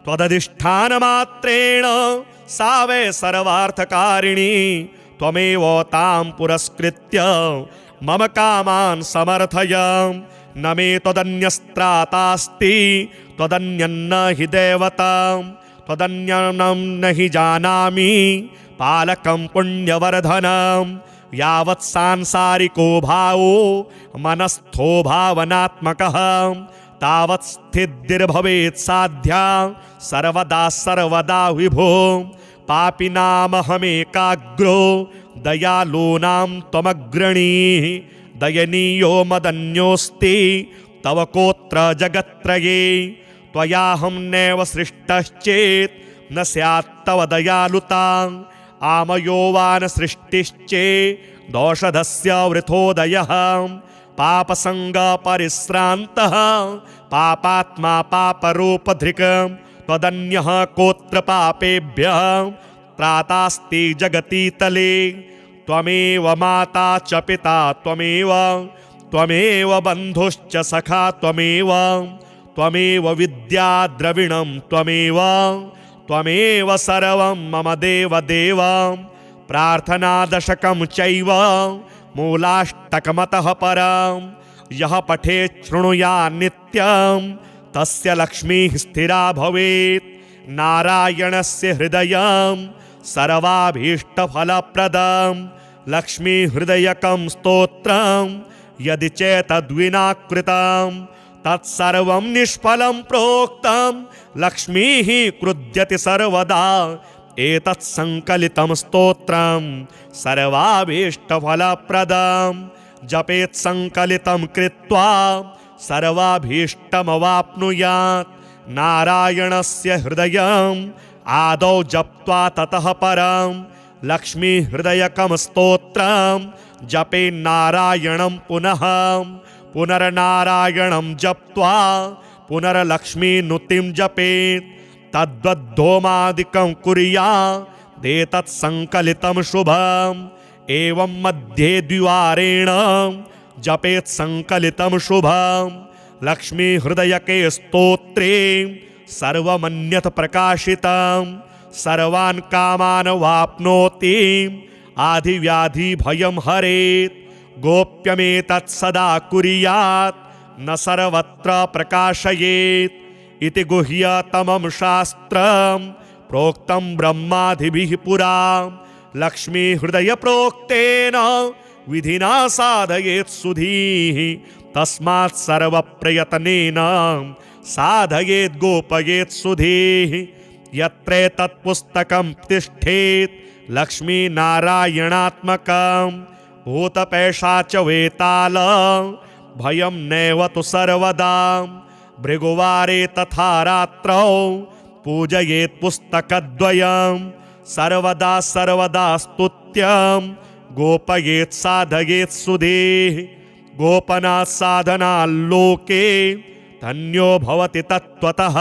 त्वदधिष्ठानमात्रेण सा वै सर्वार्थकारिणी त्वमेव तां पुरस्कृत्य मम कामान् समर्थय न मे त्वदन्यस्त्रातास्ति त्वदन्यन्न हि देवतां त्वदन्यं न हि जानामि पालकं पुण्यवर्धनं यावत् सांसारिको भावो मनस्थो भावनात्मकः तावत् स्थितिर्भवेत् साध्या सर्वदा सर्वदा विभो पापिनामहमेकाग्रो दयालूनां त्वमग्रणीः दयनीयो मदन्योऽस्ति तव कोत्र जगत्त्रये त्वयाहं नैव सृष्टश्चेत् न स्यात् तव दयालुता आमयो वा न सृष्टिश्चेत् दोषधस्य वृथोदयः पापसङ्गपरिश्रान्तः पापात्मा पापरूपधृक् त्वदन्यः कोत्र पापेभ्यः त्रातास्ति जगतीतले त्वमेव माता च पिता त्वमेव बन्धुश्च सखा त्वमेव विद्या द्रविणं त्वमेव सर्वं मम देव प्रार्थनादशकं चैव मूलाष्टकमतः परं यः पठेत् शृणुयात् नित्यं तस्य लक्ष्मीः स्थिरा भवेत् नारायणस्य हृदयं सर्वाभीष्टफलप्रदं लक्ष्मीहृदयकं स्तोत्रं यदि चेतद्विना कृतं तत्सर्वं निष्फलं प्रोक्तं लक्ष्मीः क्रुध्यति सर्वदा एतत् संकलितं स्तोत्रं सर्वाभीष्टफलप्रदं जपेत् संकलितं कृत्वा सर्वाभीष्टमवाप्नुयात् नारायणस्य हृदयम् आदौ जप्त्वा ततः परं लक्ष्मीहृदयकं स्तोत्रं जपेन्नारायणं पुनर्नारायणं जप्त्वा पुनर्लक्ष्मीनुतिं जपेत् तद्वद्धोमादिकं कुर्यादेतत् संकलितं शुभम् एवं मध्ये द्विवारेण जपेत् संकलितं शुभम् लक्ष्मीहृदयके स्तोत्रे सर्वमन्यत् प्रकाशितं सर्वान् कामान् वाप्नोति आधिव्याधिभयं हरेत् गोप्यमेतत् सदा कुर्यात् न सर्वत्र प्रकाशयेत् इति गुह्यतमं शास्त्रं प्रोक्तं ब्रह्मादिभिः पुरा लक्ष्मीहृदयप्रोक्तेन विधिना साधयेत् सुधीः तस्मात् सर्वप्रयत्नेन साधयेत् गोपयेत् सुधीः यत्रेतत् पुस्तकं तिष्ठेत् लक्ष्मीनारायणात्मकं भूतपैशाच वेताल भयं नैव तु सर्वदा भृगुवारे तथा रात्रौ पूजयेत् पुस्तकद्वयं सर्वदा स्तुत्यं गोपयेत् साधयेत् सुधीः गोपनात् साधनाल्लोके धन्यो भवति तत्त्वतः।